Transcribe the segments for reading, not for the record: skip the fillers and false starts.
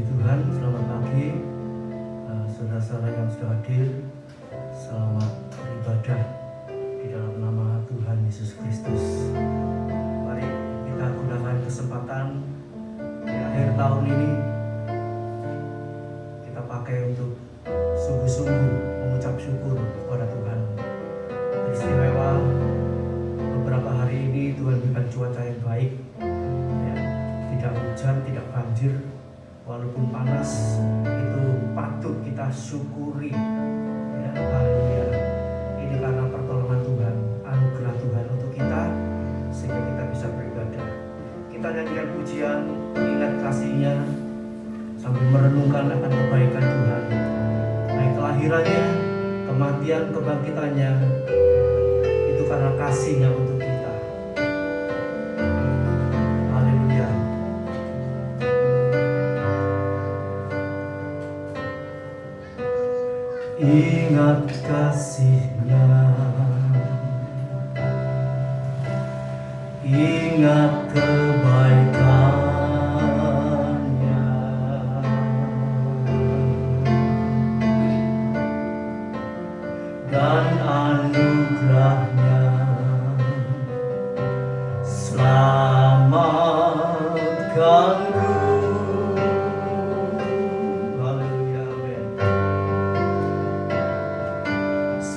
Puji Tuhan, selamat pagi saudara-saudara yang sudah hadir. Selamat beribadah di dalam nama Tuhan Yesus Kristus. Mari kita gunakan kesempatan di akhir tahun ini, kita pakai untuk sungguh-sungguh mengucap syukur kepada Tuhan. Istimewa beberapa hari ini Tuhan berikan cuaca yang baik, ya, tidak hujan, tidak banjir. Walaupun panas, itu patut kita syukuri, ya, haleluya. Ini karena pertolongan Tuhan, anugerah Tuhan untuk kita, sehingga kita bisa beribadah. Kita nyanyikan pujian, mengingat kasih-Nya, sambil merenungkan akan kebaikan Tuhan, baik kelahirannya, kematian, kebangkitannya, itu karena kasih-Nya untuk kita. Ingat kasih-Nya, ingat kebaikan-Nya, dan anugerah-Nya. Selamatkanku.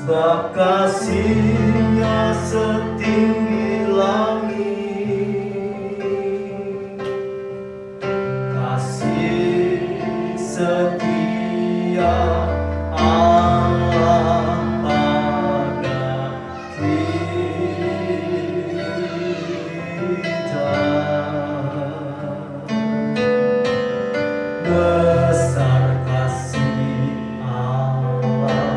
Sebab kasih-Nya setinggi langit, kasih setia Allah pada kita. Besar kasih Allah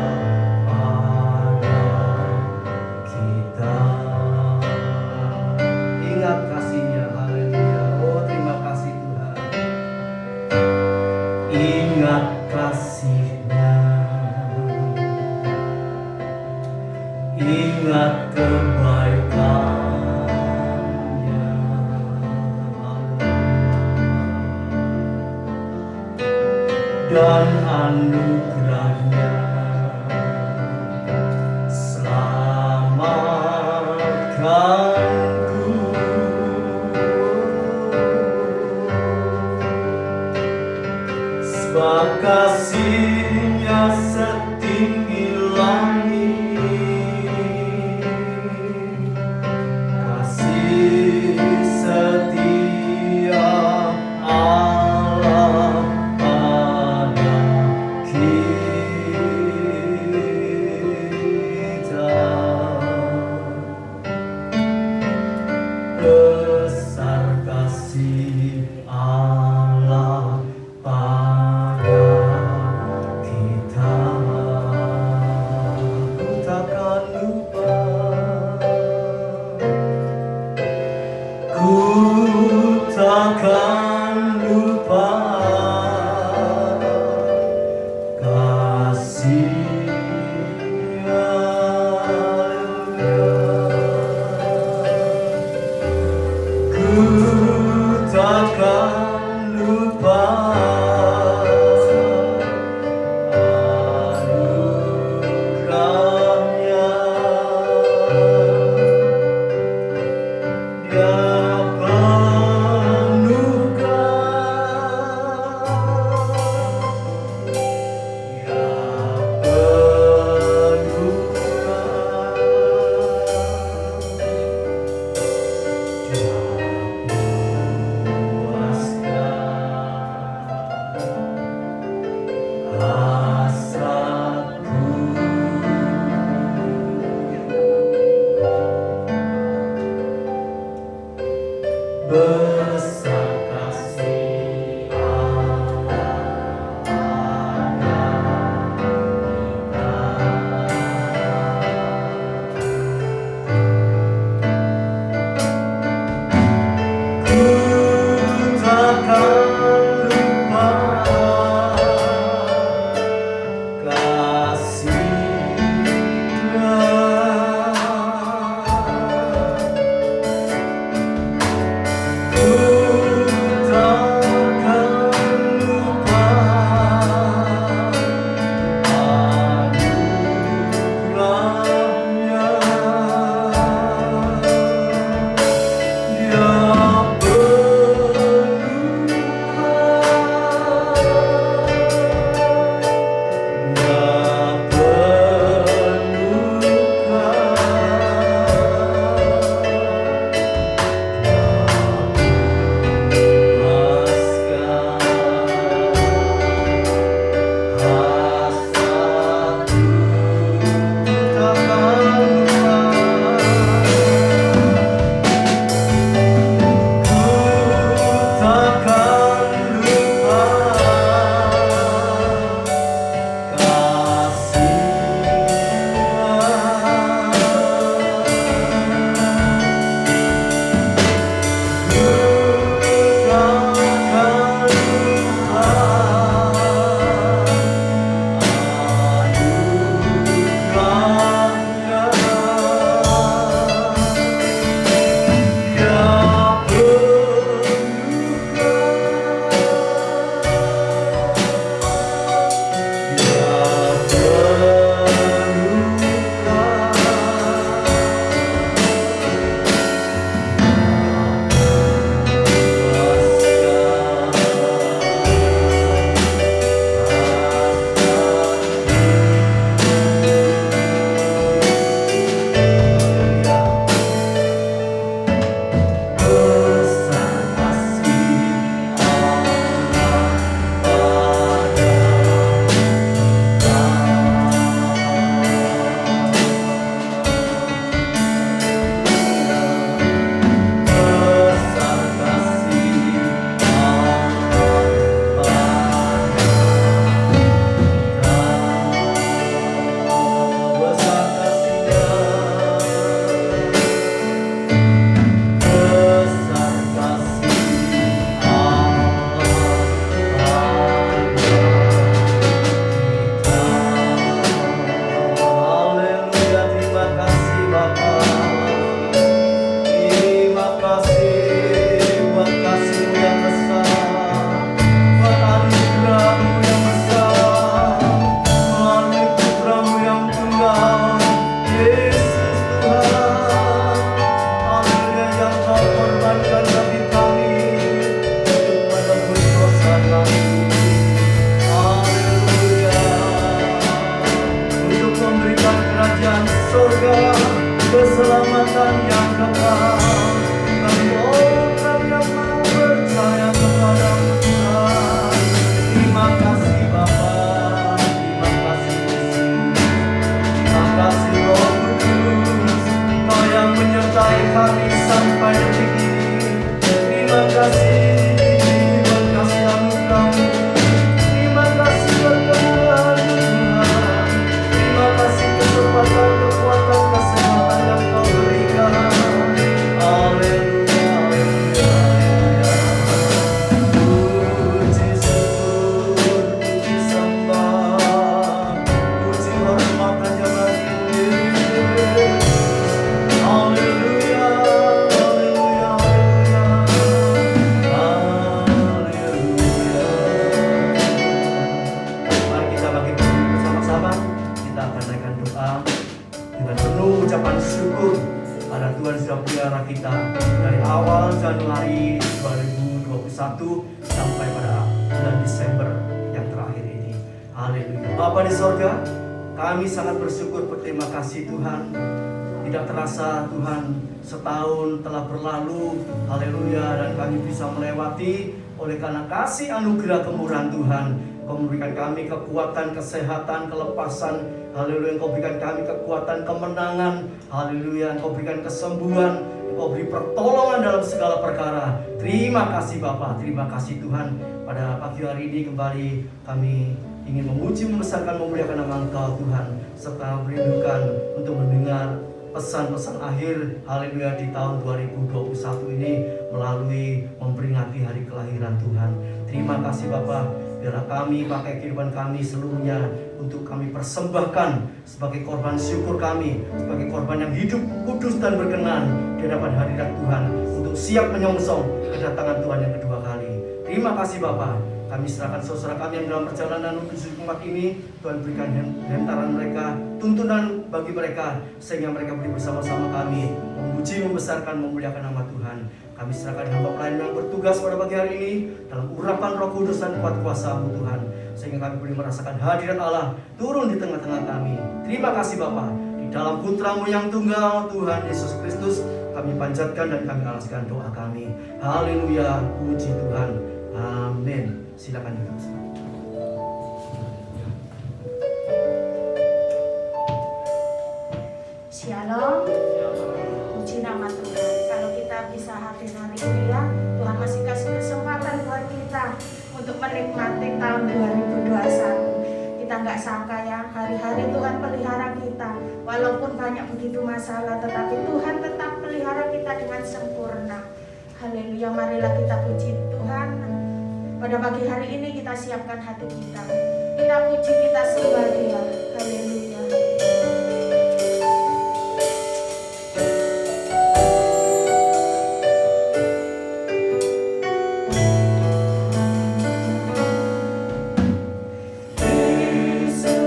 kita. Ingat kasih-Nya, haleluya. Oh, terima kasih Tuhan. Ingat kasih-Nya, ingat kebaikan-Nya, dan anugerah-Nya. Selamatkanku. Sebab kasih-Nya setinggi langit, kasih setia Allah pada kita. Besar kasih Allah pada kita. Ku takkan lupa, ku takkan lupa kasih-Nya. Ku takkan lupa anugerah-Nya. Dia besar kasih ku takkan lupa kasih-Nya. Ku takkan lupa sampai pada bulan Desember yang terakhir ini. Haleluya. Bapa di sorga, kami sangat bersyukur, berterima kasih Tuhan. Tidak terasa Tuhan, setahun telah berlalu. Haleluya. Dan kami bisa melewati oleh karena kasih anugerah kemurahan Tuhan. Kau memberikan kami kekuatan, kesehatan, kelepasan. Haleluya. Engkau berikan kami kekuatan, kemenangan. Haleluya. Engkau berikan kesembuhan. Engkau beri pertolongan dalam segala perkara. Terima kasih Bapa, terima kasih Tuhan. Pada pagi hari ini kembali kami ingin memuji, membesarkan, memuliakan nama Engkau Tuhan, serta merindukan untuk mendengar pesan-pesan akhir haleluya di tahun 2021 ini melalui memperingati hari kelahiran Tuhan. Terima kasih Bapa. Biarlah kami pakai kehidupan kami seluruhnya untuk kami persembahkan sebagai korban syukur kami, sebagai korban yang hidup, kudus dan berkenan di hadapan hadirat Tuhan, untuk siap menyongsong kedatangan Tuhan yang kedua kali. Terima kasih Bapa. Kami serahkan saudara kami yang dalam perjalanan menuju tempat ini. Tuhan berikan hantaran mereka, tuntunan bagi mereka, sehingga mereka boleh bersama-sama kami memuji, membesarkan, memuliakan nama Tuhan. Kami serahkan hamba pelayan yang bertugas pada pagi hari ini dalam urapan Roh Kudus dan kuat kuasa-Mu Tuhan, sehingga kami boleh merasakan hadirat Allah turun di tengah-tengah kami. Terima kasih Bapa. Di dalam Putra-Mu yang tunggal, Tuhan Yesus Kristus, kami panjatkan dan kami alaskan doa kami. Haleluya, puji Tuhan. Amin. Silakan duduk. Shalom. Puji nama Tuhan. Kalau kita bisa hadir hari ini ya, Tuhan masih kasih kesempatan buat kita untuk menikmati tahun 2021. Kita nggak sangka ya, hari-hari Tuhan pelihara kita. Walaupun banyak begitu masalah, tetapi Tuhan tetap pelihara kita dengan sempurna. Haleluya, marilah kita puji Tuhan. Pada pagi hari ini kita siapkan hati kita. Kita puji, kita sembah Dia. Haleluya. Yesus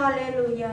Haleluya.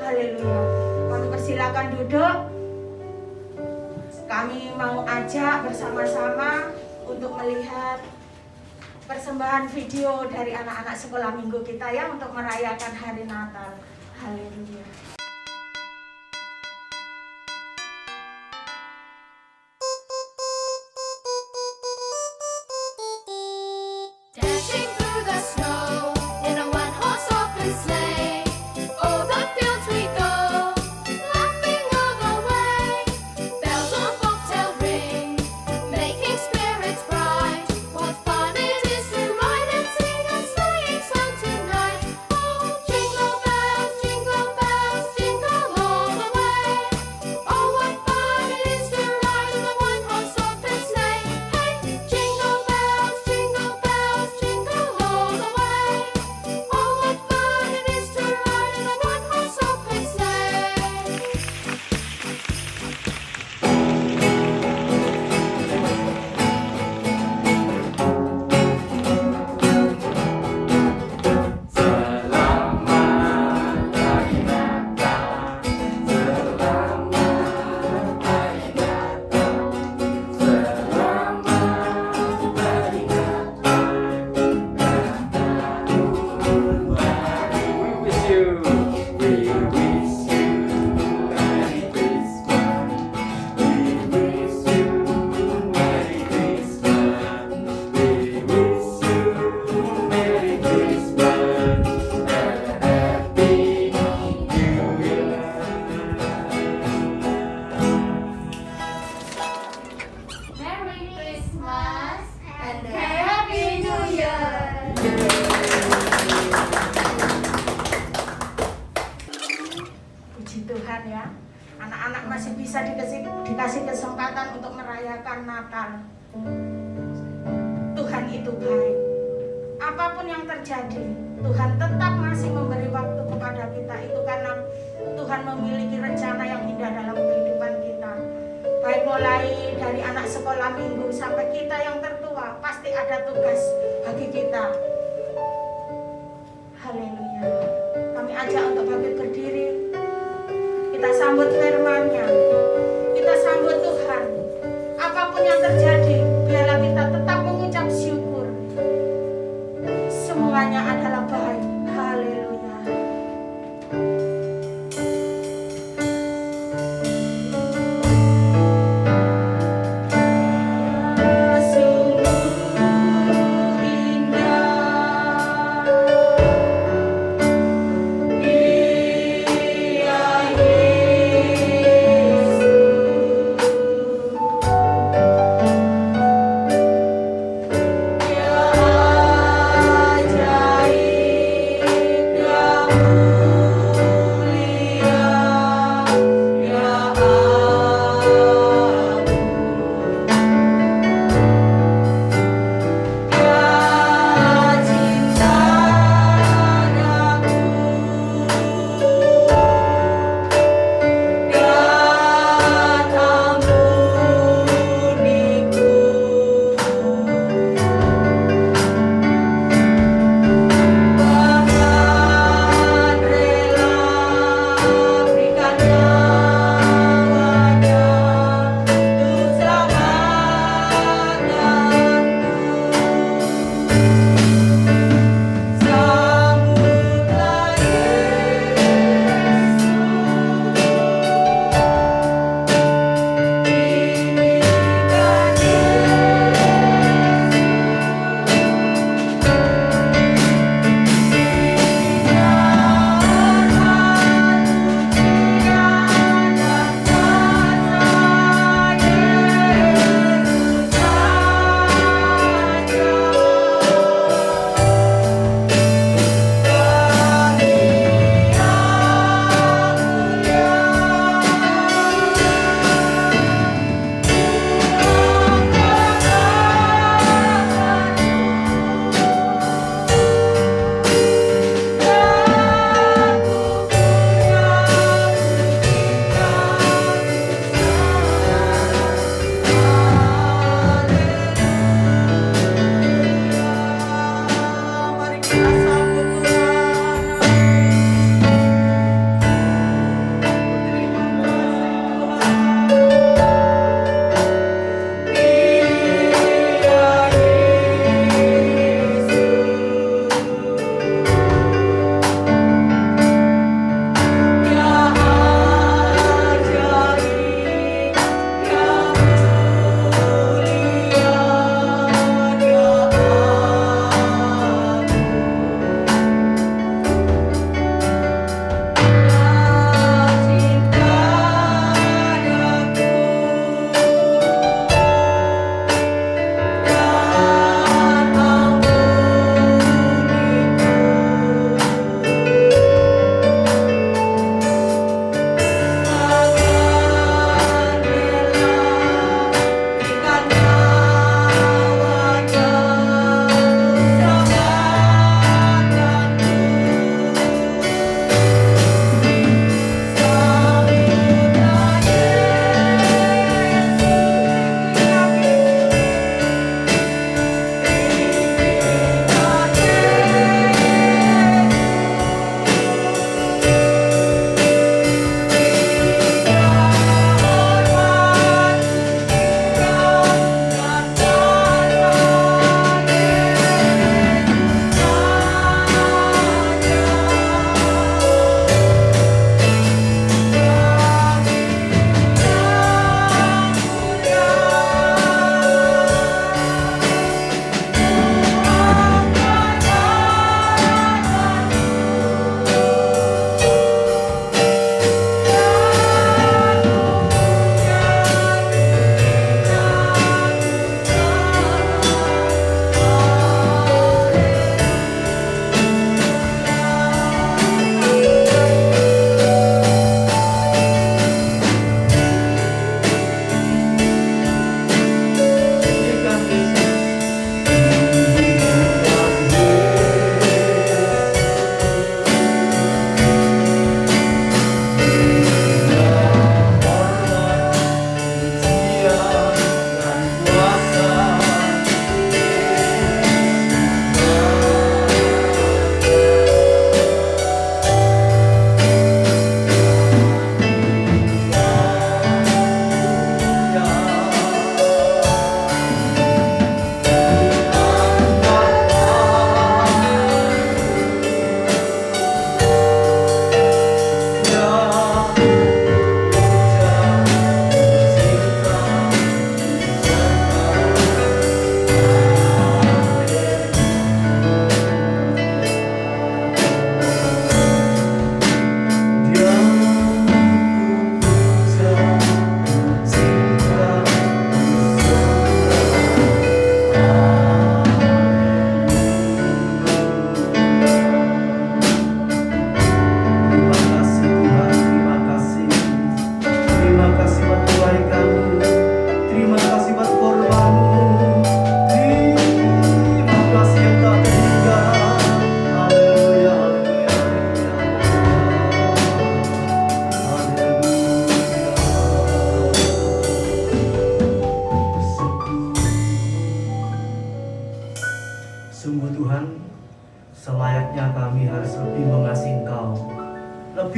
Haleluya. Kami persilakan duduk. Kami mau ajak bersama-sama untuk melihat persembahan video dari anak-anak sekolah minggu kita ya untuk merayakan hari Natal. Haleluya. Dashing through the snow in a one-horse open sleigh. O'er the fields we go, laughing all the way. Bells on bobtail ring, making spirits bright. What fun it is to ride and sing a sleighing song tonight! Oh, jingle bells, Tuhan ya. Anak-anak masih bisa dikasih kesempatan untuk merayakan Natal. Tuhan itu baik. Apapun yang terjadi, Tuhan tetap masih memberi waktu kepada kita. Itu karena Tuhan memiliki rencana yang indah dalam kehidupan kita. Baik mulai dari anak sekolah minggu sampai kita yang tertua, pasti ada tugas bagi kita. Haleluya. Kami ajak untuk bangkit berdiri. Kita sambut firman-Nya. Kita sambut Tuhan. Apapun yang terjadi, biarlah kita tetap mengucap syukur. Semuanya adalah baik. Haleluya. Sungguh indah.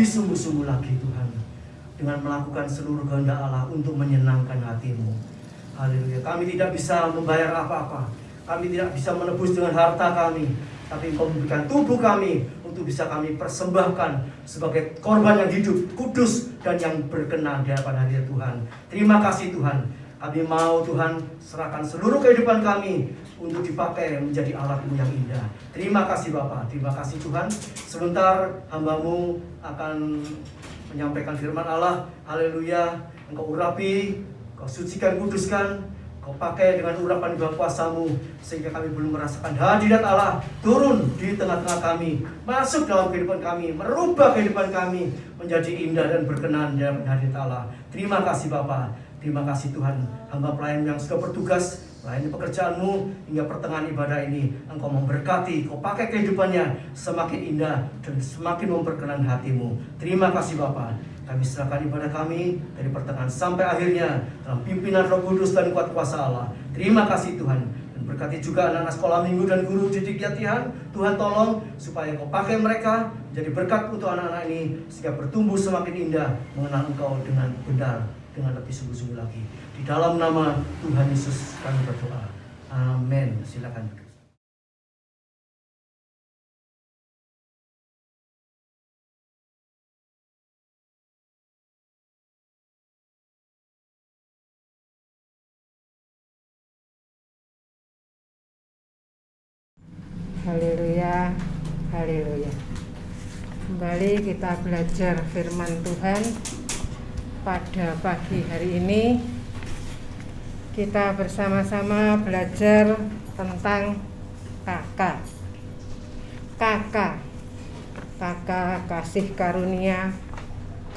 sungguh-sungguh lagi Tuhan, dengan melakukan seluruh kehendak Allah untuk menyenangkan hati-Mu. Haleluya. Kami tidak bisa membayar apa-apa, kami tidak bisa menebus dengan harta kami, tapi Engkau memberikan tubuh kami untuk bisa kami persembahkan sebagai korban yang hidup, kudus, dan yang berkenan di hadapan hadirat Tuhan. Terima kasih Tuhan. Kami mau Tuhan serahkan seluruh kehidupan kami untuk dipakai menjadi alat-Mu yang indah. Terima kasih Bapa, terima kasih Tuhan. Sebentar hamba-Mu akan menyampaikan firman Allah. Haleluya. Engkau urapi, Kau sucikan, kuduskan, Kau pakai dengan urapan buah kuasa-Mu, sehingga kami belum merasakan hadirat Allah turun di tengah-tengah kami, masuk dalam kehidupan kami, merubah kehidupan kami menjadi indah dan berkenan di hadapan hadirat Allah. Terima kasih Bapa, terima kasih Tuhan. Hamba pelayan yang sudah bertugas melayani pekerjaan-Mu hingga pertengahan ibadah ini, Engkau memberkati, Kau pakai kehidupannya semakin indah dan semakin memperkenan hati-Mu. Terima kasih Bapa. Kami serahkan ibadah kami dari pertengahan sampai akhirnya dalam pimpinan Roh Kudus dan kuat kuasa Allah. Terima kasih Tuhan. Dan berkati juga anak-anak sekolah minggu dan guru didik latihan. Tuhan tolong supaya Kau pakai mereka jadi berkat untuk anak-anak ini, sehingga bertumbuh semakin indah mengenal Engkau dengan benar, dengan lebih sungguh-sungguh lagi. Di dalam nama Tuhan Yesus kami berdoa. Amin. Silakan. Haleluya, haleluya. Kembali kita belajar firman Tuhan. Pada pagi hari ini kita bersama-sama belajar tentang kakak. Kakak kasih karunia,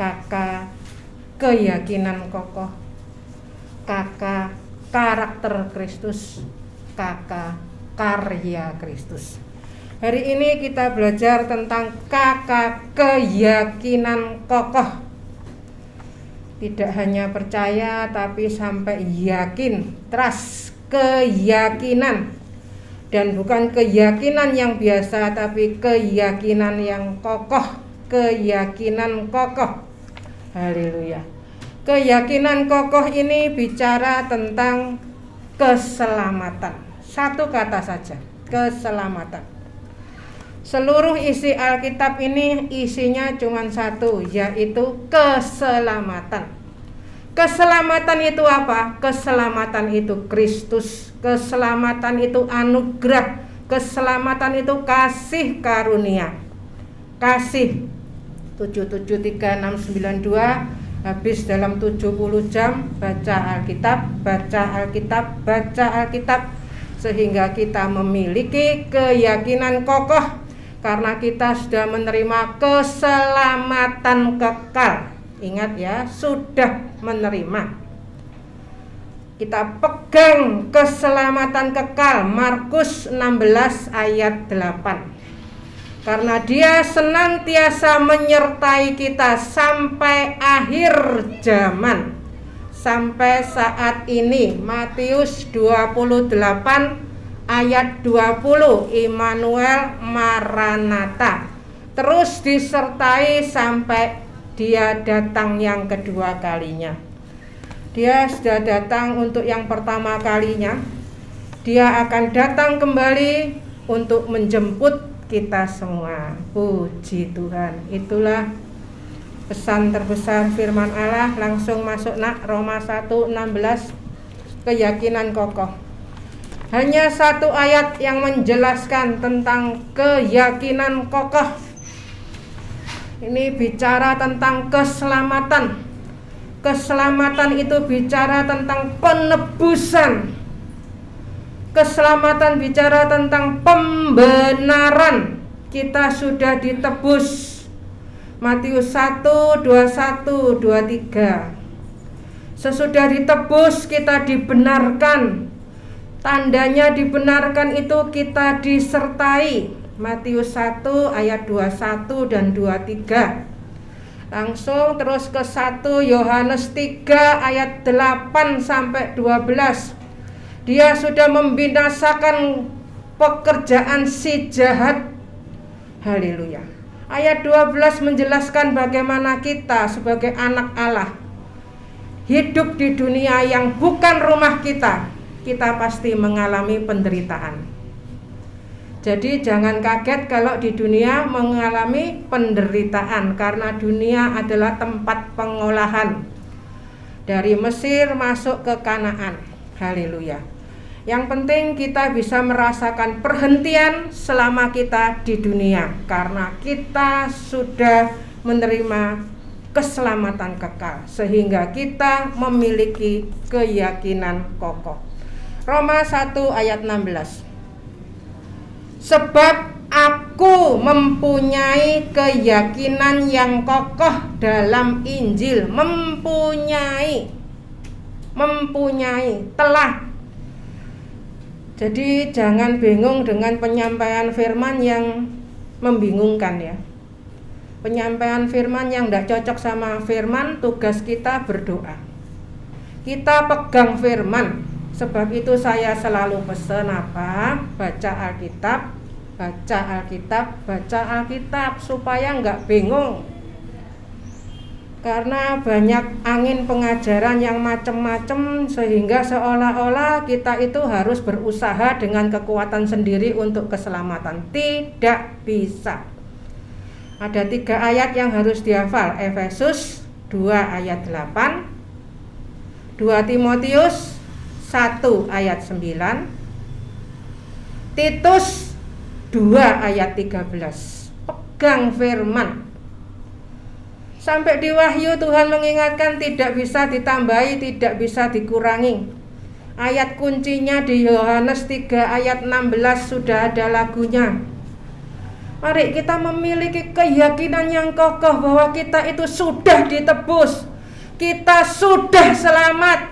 kakak keyakinan kokoh, kakak karakter Kristus, kakak karya Kristus. Hari ini kita belajar tentang kakak keyakinan kokoh. Tidak hanya percaya tapi sampai yakin, trust, keyakinan. Dan bukan keyakinan yang biasa tapi keyakinan yang kokoh, keyakinan kokoh. Haleluya. Keyakinan kokoh ini bicara tentang keselamatan. Satu kata saja, keselamatan. Seluruh isi Alkitab ini isinya cuma satu, yaitu keselamatan. Keselamatan itu apa? Keselamatan itu Kristus. Keselamatan itu anugerah. Keselamatan itu kasih karunia. Kasih 773-692 habis dalam 70 jam baca Alkitab, baca Alkitab, baca Alkitab, sehingga kita memiliki keyakinan kokoh karena kita sudah menerima keselamatan kekal. Ingat ya, sudah menerima. Kita pegang keselamatan kekal, Markus 16 ayat 8. Karena Dia senantiasa menyertai kita sampai akhir zaman. Sampai saat ini, Matius 28 ayat 20, Immanuel Maranatha. Terus disertai sampai Dia datang yang kedua kalinya. Dia sudah datang untuk yang pertama kalinya. Dia akan datang kembali untuk menjemput kita semua. Puji Tuhan. Itulah pesan terbesar firman Allah. Langsung masuk nak, Roma 1:16. Keyakinan kokoh. Hanya satu ayat yang menjelaskan tentang keyakinan kokoh. Ini bicara tentang keselamatan. Keselamatan itu bicara tentang penebusan. Keselamatan bicara tentang pembenaran. Kita sudah ditebus. Matius 1:21, 23. Sesudah ditebus kita dibenarkan. Tandanya dibenarkan itu kita disertai. Matius 1 ayat 21 dan 23. Langsung terus ke 1 Yohanes 3 ayat 8 sampai 12. Dia sudah membinasakan pekerjaan si jahat. Haleluya. Ayat 12 menjelaskan bagaimana kita sebagai anak Allah hidup di dunia yang bukan rumah kita. Kita pasti mengalami penderitaan. Jadi jangan kaget kalau di dunia mengalami penderitaan, karena dunia adalah tempat pengolahan dari Mesir masuk ke Kanaan. Haleluya. Yang penting kita bisa merasakan perhentian selama kita di dunia, karena kita sudah menerima keselamatan kekal, sehingga kita memiliki keyakinan kokoh. Roma 1 ayat 16. Sebab aku mempunyai keyakinan yang kokoh dalam Injil. Mempunyai, telah. Jadi jangan bingung dengan penyampaian firman yang membingungkan ya. Penyampaian firman yang tidak cocok sama firman, tugas kita berdoa. Kita pegang firman. Sebab itu saya selalu pesan apa? Baca Alkitab supaya nggak bingung. Karena banyak angin pengajaran yang macam-macam, sehingga seolah-olah kita itu harus berusaha dengan kekuatan sendiri untuk keselamatan. Tidak bisa. Ada 3 ayat yang harus dihafal. Efesus 2 ayat 8, 2 Timotius 1 ayat 9, Titus 2 ayat 13. Pegang firman. Sampai di Wahyu Tuhan mengingatkan tidak bisa ditambahi, tidak bisa dikurangi. Ayat kuncinya di Yohanes 3 ayat 16 sudah ada lagunya. Mari kita memiliki keyakinan yang kokoh bahwa kita itu sudah ditebus. Kita sudah selamat.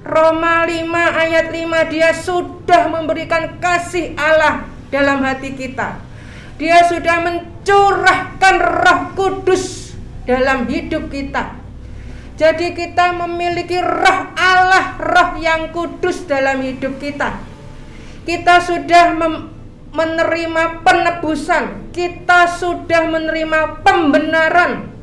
Roma 5 ayat 5, dia sudah memberikan kasih Allah dalam hati kita. Dia sudah mencurahkan Roh Kudus dalam hidup kita. Jadi kita memiliki Roh Allah, Roh yang kudus dalam hidup kita. Kita sudah menerima penebusan, kita sudah menerima pembenaran.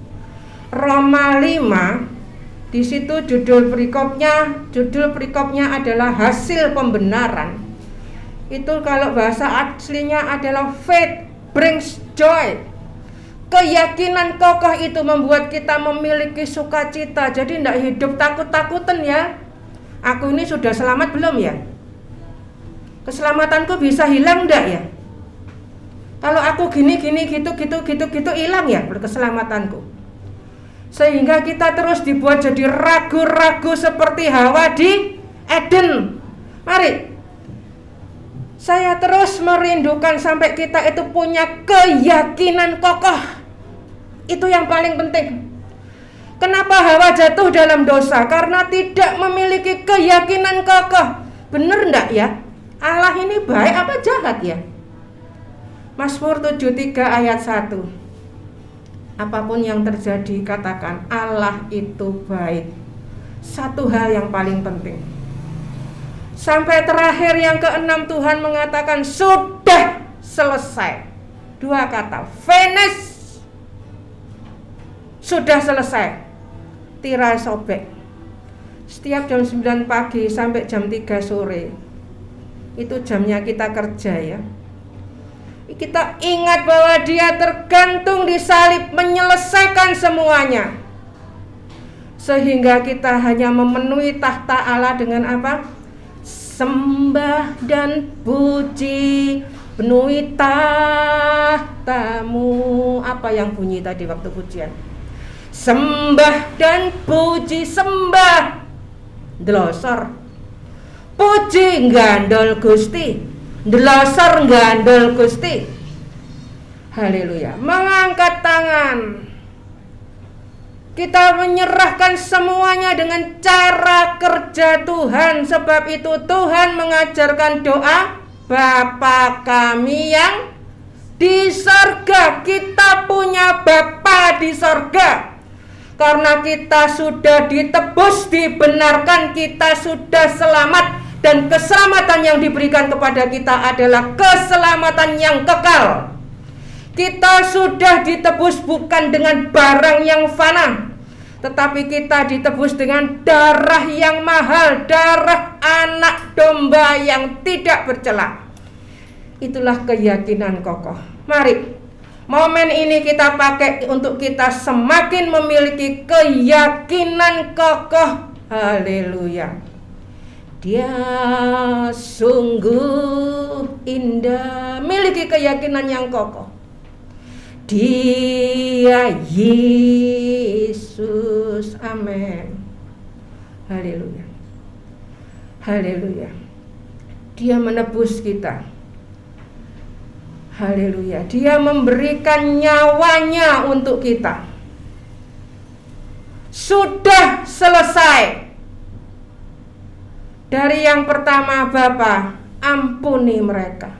Roma 5, di situ judul perikopnya adalah hasil pembenaran. Itu kalau bahasa aslinya adalah faith brings joy. Keyakinan kokoh itu membuat kita memiliki sukacita. Jadi tidak hidup takut-takutan ya. Aku ini sudah selamat belum ya? Keselamatanku bisa hilang enggak ya? Kalau aku gini gitu hilang ya keselamatanku. Sehingga kita terus dibuat jadi ragu-ragu seperti Hawa di Eden. Mari, saya terus merindukan sampai kita itu punya keyakinan kokoh. Itu yang paling penting. Kenapa Hawa jatuh dalam dosa? Karena tidak memiliki keyakinan kokoh. Benar enggak ya? Allah ini baik apa jahat ya? Mazmur 73 ayat 1. Apapun yang terjadi, katakan Allah itu baik. Satu hal yang paling penting. Sampai terakhir yang ke-6 Tuhan mengatakan sudah selesai. 2 kata, finish. Sudah selesai. Tirai sobek. Setiap jam 9 pagi sampai jam 3 sore, itu jamnya kita kerja ya. Kita ingat bahwa dia tergantung di salib menyelesaikan semuanya. Sehingga kita hanya memenuhi tahta Allah dengan apa? Sembah dan puji, penuhi tahtamu. Apa yang bunyi tadi waktu pujian? Sembah dan puji, sembah delosor, puji gandol Gusti, delosor gandol Gusti. Haleluya. Mengangkat tangan, kita menyerahkan semuanya dengan cara kerja Tuhan. Sebab itu Tuhan mengajarkan doa Bapa kami yang di sorga. Kita punya Bapa di sorga. Karena kita sudah ditebus, dibenarkan, kita sudah selamat. Dan keselamatan yang diberikan kepada kita adalah keselamatan yang kekal. Kita sudah ditebus bukan dengan barang yang fana, tetapi kita ditebus dengan darah yang mahal, darah anak domba yang tidak bercela. Itulah keyakinan kokoh. Mari, momen ini kita pakai untuk kita semakin memiliki keyakinan kokoh. Haleluya. Dia sungguh indah. Miliki keyakinan yang kokoh. Dia Yesus. Amin. Haleluya. Haleluya. Dia menebus kita. Haleluya. Dia memberikan nyawanya untuk kita. Sudah selesai. Dari yang pertama, Bapa, ampuni mereka.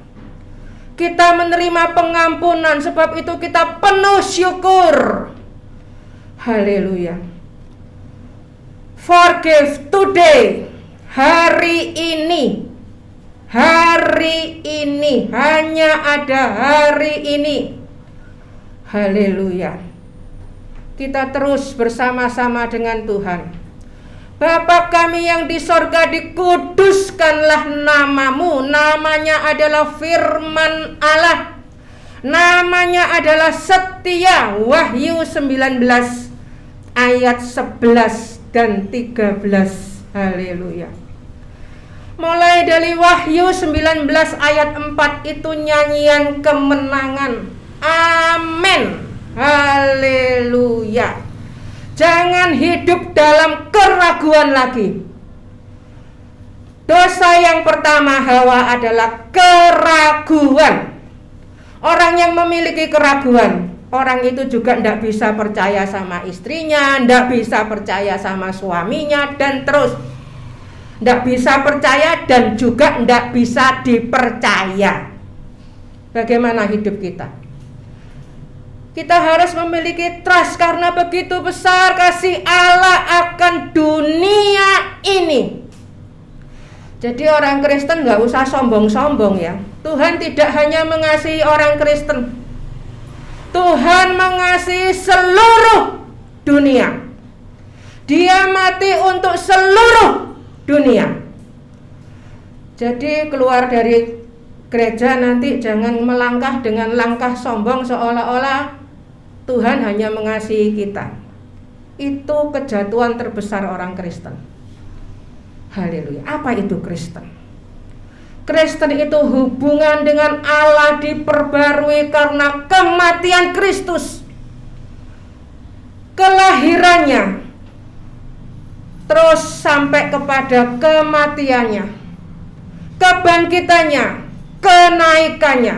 Kita menerima pengampunan, sebab itu kita penuh syukur. Haleluya. Forgive today. Hari ini. Hari ini. Hanya ada hari ini. Haleluya. Kita terus bersama-sama dengan Tuhan. Bapa kami yang di sorga, dikuduskanlah namamu. Namanya adalah firman Allah. Namanya adalah setia. Wahyu 19 ayat 11 dan 13. Haleluya. Mulai dari Wahyu 19 ayat 4 itu nyanyian kemenangan. Amin. Haleluya. Jangan hidup dalam keraguan lagi. Dosa yang pertama Hawa adalah keraguan. Orang yang memiliki keraguan, orang itu juga tidak bisa percaya sama istrinya, tidak bisa percaya sama suaminya, dan terus tidak bisa percaya dan juga tidak bisa dipercaya. Bagaimana hidup kita? Kita harus memiliki trust, karena begitu besar kasih Allah akan dunia ini. Jadi orang Kristen gak usah sombong-sombong ya. Tuhan tidak hanya mengasihi orang Kristen, Tuhan mengasihi seluruh dunia. Dia mati untuk seluruh dunia. Jadi keluar dari gereja nanti jangan melangkah dengan langkah sombong seolah-olah Tuhan hanya mengasihi kita. Itu kejatuhan terbesar orang Kristen. Haleluya. Apa itu Kristen? Kristen itu hubungan dengan Allah diperbarui karena kematian Kristus, kelahirannya, terus sampai kepada kematiannya, kebangkitannya, kenaikannya.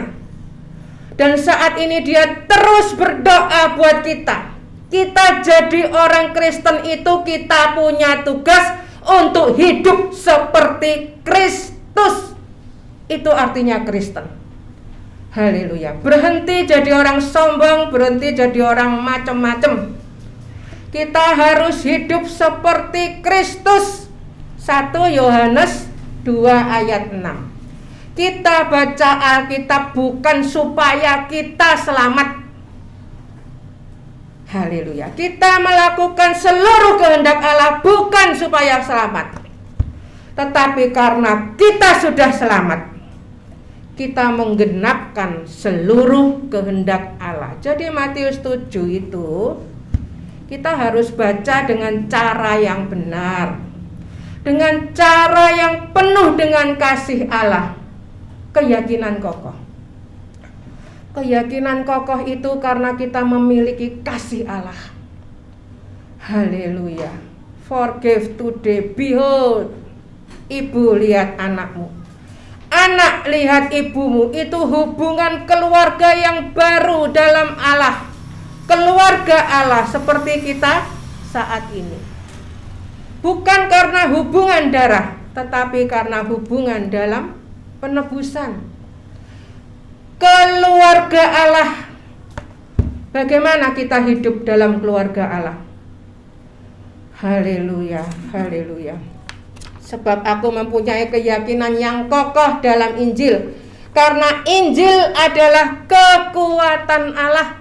Dan saat ini dia terus berdoa buat kita. Kita jadi orang Kristen itu kita punya tugas untuk hidup seperti Kristus. Itu artinya Kristen. Haleluya. Berhenti jadi orang sombong, berhenti jadi orang macam-macam. Kita harus hidup seperti Kristus. 1 Yohanes 2 ayat 6. Kita baca Alkitab bukan supaya kita selamat. Haleluya. Kita melakukan seluruh kehendak Allah bukan supaya selamat, tetapi karena kita sudah selamat, kita menggenapkan seluruh kehendak Allah. Jadi Matius 7 itu kita harus baca dengan cara yang benar, dengan cara yang penuh dengan kasih Allah. Keyakinan kokoh. Keyakinan kokoh itu karena kita memiliki kasih Allah. Haleluya. Forgive today. Behold, ibu lihat anakmu. Anak lihat ibumu. Itu hubungan keluarga yang baru dalam Allah. Keluarga Allah seperti kita saat ini. Bukan karena hubungan darah, tetapi karena hubungan dalam penebusan. Keluarga Allah. Bagaimana kita hidup dalam keluarga Allah? Haleluya, haleluya. Sebab aku mempunyai keyakinan yang kokoh dalam Injil. Karena Injil adalah kekuatan Allah.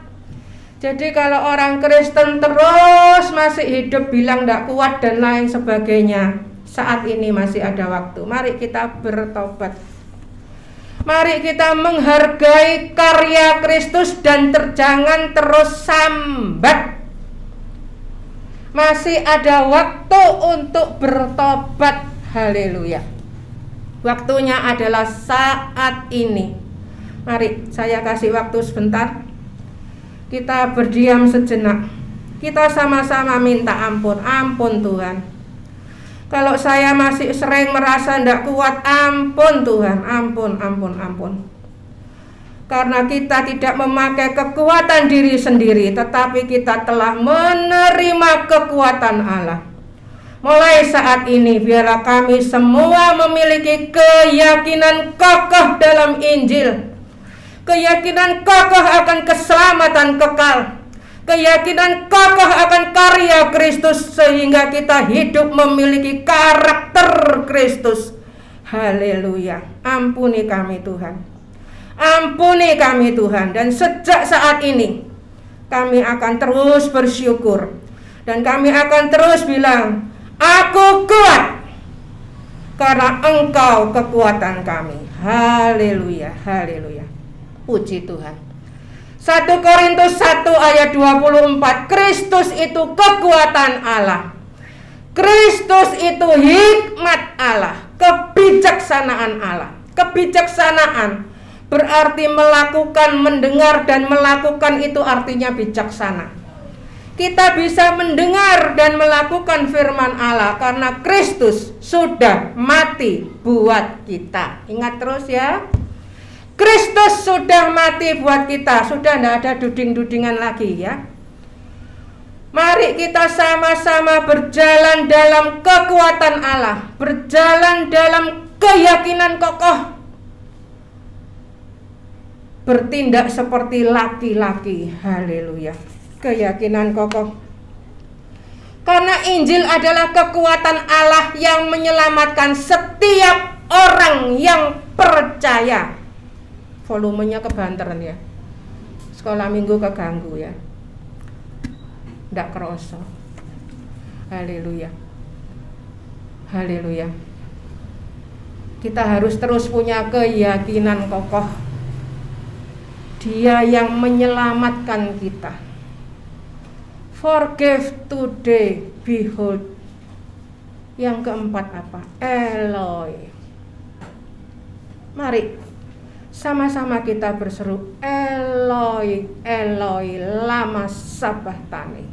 Jadi kalau orang Kristen terus masih hidup bilang tidak kuat dan lain sebagainya, saat ini masih ada waktu. Mari kita bertobat. Mari kita menghargai karya Kristus dan jangan terus sambat. Masih ada waktu untuk bertobat. Haleluya. Waktunya adalah saat ini. Mari saya kasih waktu sebentar. Kita berdiam sejenak. Kita sama-sama minta ampun. Ampun Tuhan. Kalau saya masih sering merasa tidak kuat, ampun Tuhan. Ampun. Karena kita tidak memakai kekuatan diri sendiri, tetapi kita telah menerima kekuatan Allah. Mulai saat ini biarlah kami semua memiliki keyakinan kokoh dalam Injil, keyakinan kokoh akan keselamatan kekal, keyakinan kokoh akan karya Kristus, sehingga kita hidup memiliki karakter Kristus. Haleluya. Ampuni kami Tuhan, ampuni kami Tuhan. Dan sejak saat ini kami akan terus bersyukur, dan kami akan terus bilang, aku kuat karena Engkau kekuatan kami. Haleluya, haleluya. Puji Tuhan. 1 Korintus 1 ayat 24, Kristus itu kekuatan Allah. Kristus itu hikmat Allah, kebijaksanaan Allah. Kebijaksanaan berarti melakukan, mendengar dan melakukan, itu artinya bijaksana. Kita bisa mendengar dan melakukan firman Allah karena Kristus sudah mati buat kita. Ingat terus ya, Kristus sudah mati buat kita. Sudah tidak ada duding-dudingan lagi ya. Mari kita sama-sama berjalan dalam kekuatan Allah, berjalan dalam keyakinan kokoh, bertindak seperti laki-laki. Haleluya. Keyakinan kokoh. Karena Injil adalah kekuatan Allah yang menyelamatkan setiap orang yang percaya. Volumenya kebanteran ya. Sekolah minggu keganggu ya. Ndak kerasa. Haleluya. Haleluya. Kita harus terus punya keyakinan kokoh. Dia yang menyelamatkan kita. Forgive today, behold. Yang keempat apa? Eloi. Mari sama-sama kita berseru, Eloi, Eloi, lama sabachthani.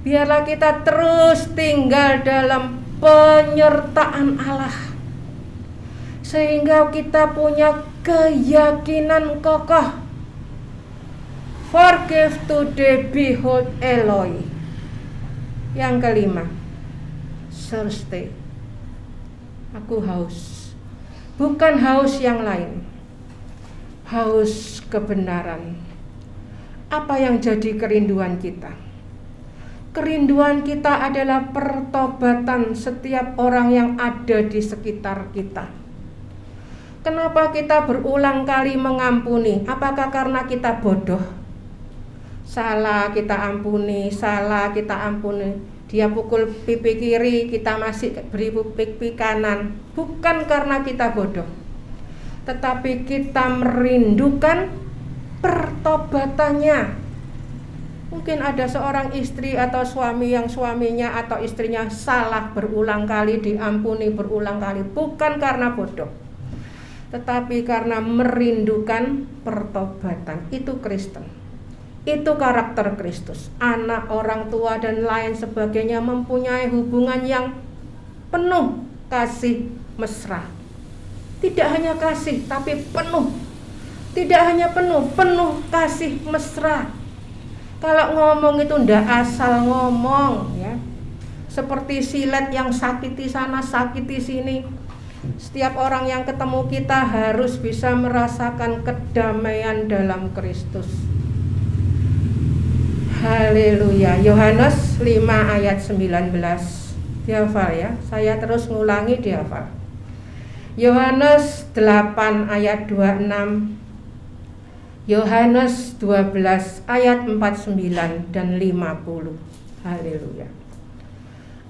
Biarlah kita terus tinggal dalam penyertaan Allah, sehingga kita punya keyakinan kokoh. Forgive today, behold Eloi. Yang kelima, thirsty. Aku haus. Bukan haus yang lain, haus kebenaran. Apa yang jadi kerinduan kita? Kerinduan kita adalah pertobatan setiap orang yang ada di sekitar kita. Kenapa kita berulang kali mengampuni? Apakah karena kita bodoh? Salah kita ampuni, salah kita ampuni. Dia pukul pipi kiri, kita masih beri pipi kanan. Bukan karena kita bodoh, tetapi kita merindukan pertobatannya. Mungkin ada seorang istri atau suami yang suaminya atau istrinya salah berulang kali, diampuni berulang kali. Bukan karena bodoh, tetapi karena merindukan pertobatan. Itu Kristen. Itu karakter Kristus. Anak, orang tua dan lain sebagainya mempunyai hubungan yang penuh kasih mesra. Tidak hanya kasih, tapi penuh. Tidak hanya penuh, penuh kasih mesra. Kalau ngomong itu ndak asal ngomong ya. Seperti silet yang sakiti sana, sakiti sini. Setiap orang yang ketemu kita harus bisa merasakan kedamaian dalam Kristus. Haleluya. Yohanes 5 ayat 19. Dihafal ya. Saya terus ngulangi, dihafal. Yohanes 8 ayat 26, Yohanes 12 ayat 49 dan 50. Haleluya.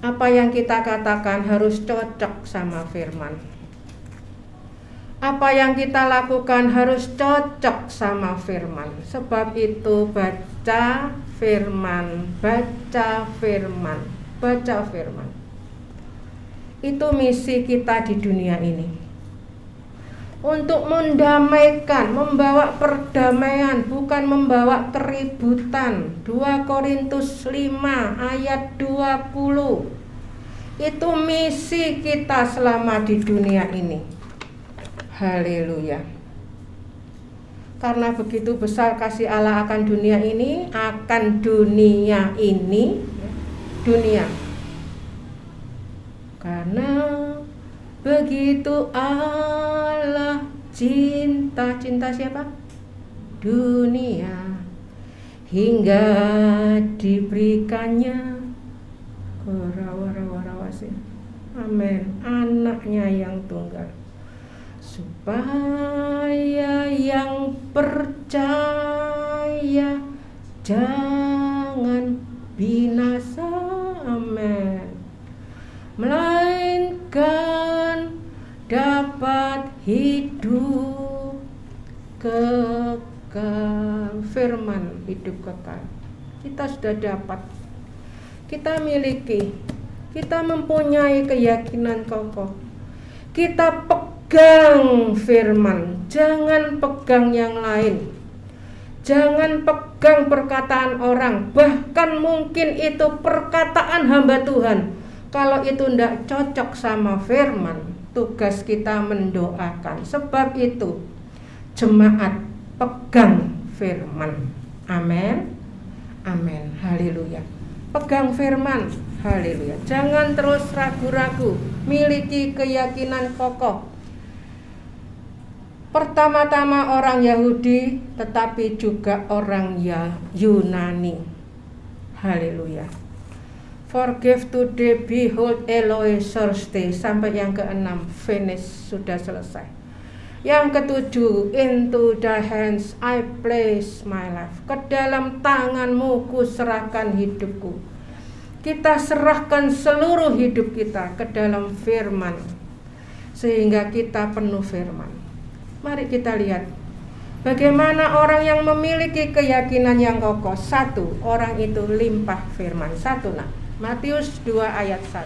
Apa yang kita katakan harus cocok sama firman. Apa yang kita lakukan harus cocok sama firman. Sebab itu baca firman, baca firman, baca firman. Itu misi kita di dunia ini. Untuk mendamaikan, membawa perdamaian, bukan membawa keributan. 2 Korintus 5 ayat 20. Itu misi kita selama di dunia ini. Haleluya. Karena begitu besar kasih Allah akan dunia ini, dunia. Karena begitu Allah cinta siapa? Dunia, hingga diberikannya amin, anaknya yang tunggal, supaya yang percaya jangan binasa, amin, melainkan dapat hidup kekal. Firman hidup kekal kita sudah dapat, kita miliki, kita mempunyai keyakinan kokoh. Kita pegang firman, jangan pegang yang lain. Jangan pegang perkataan orang, bahkan mungkin itu perkataan hamba Tuhan. Kalau itu tidak cocok sama firman, tugas kita mendoakan. Sebab itu jemaat pegang firman. Amin. Amin. Haleluya. Pegang firman. Haleluya. Jangan terus ragu-ragu, miliki keyakinan kokoh. Pertama-tama orang Yahudi, tetapi juga orang Yunani. Haleluya. Forgive today, behold Eloi Thursday. Sampai yang ke-6, finish, sudah selesai. Yang ke-7, into the hands I place my life. Ke dalam tanganmu ku serahkan hidupku. Kita serahkan seluruh hidup kita ke dalam firman, sehingga kita penuh firman. Mari kita lihat bagaimana orang yang memiliki keyakinan yang kokoh. 1, orang itu limpah firman. 1, Matius 2 ayat 1.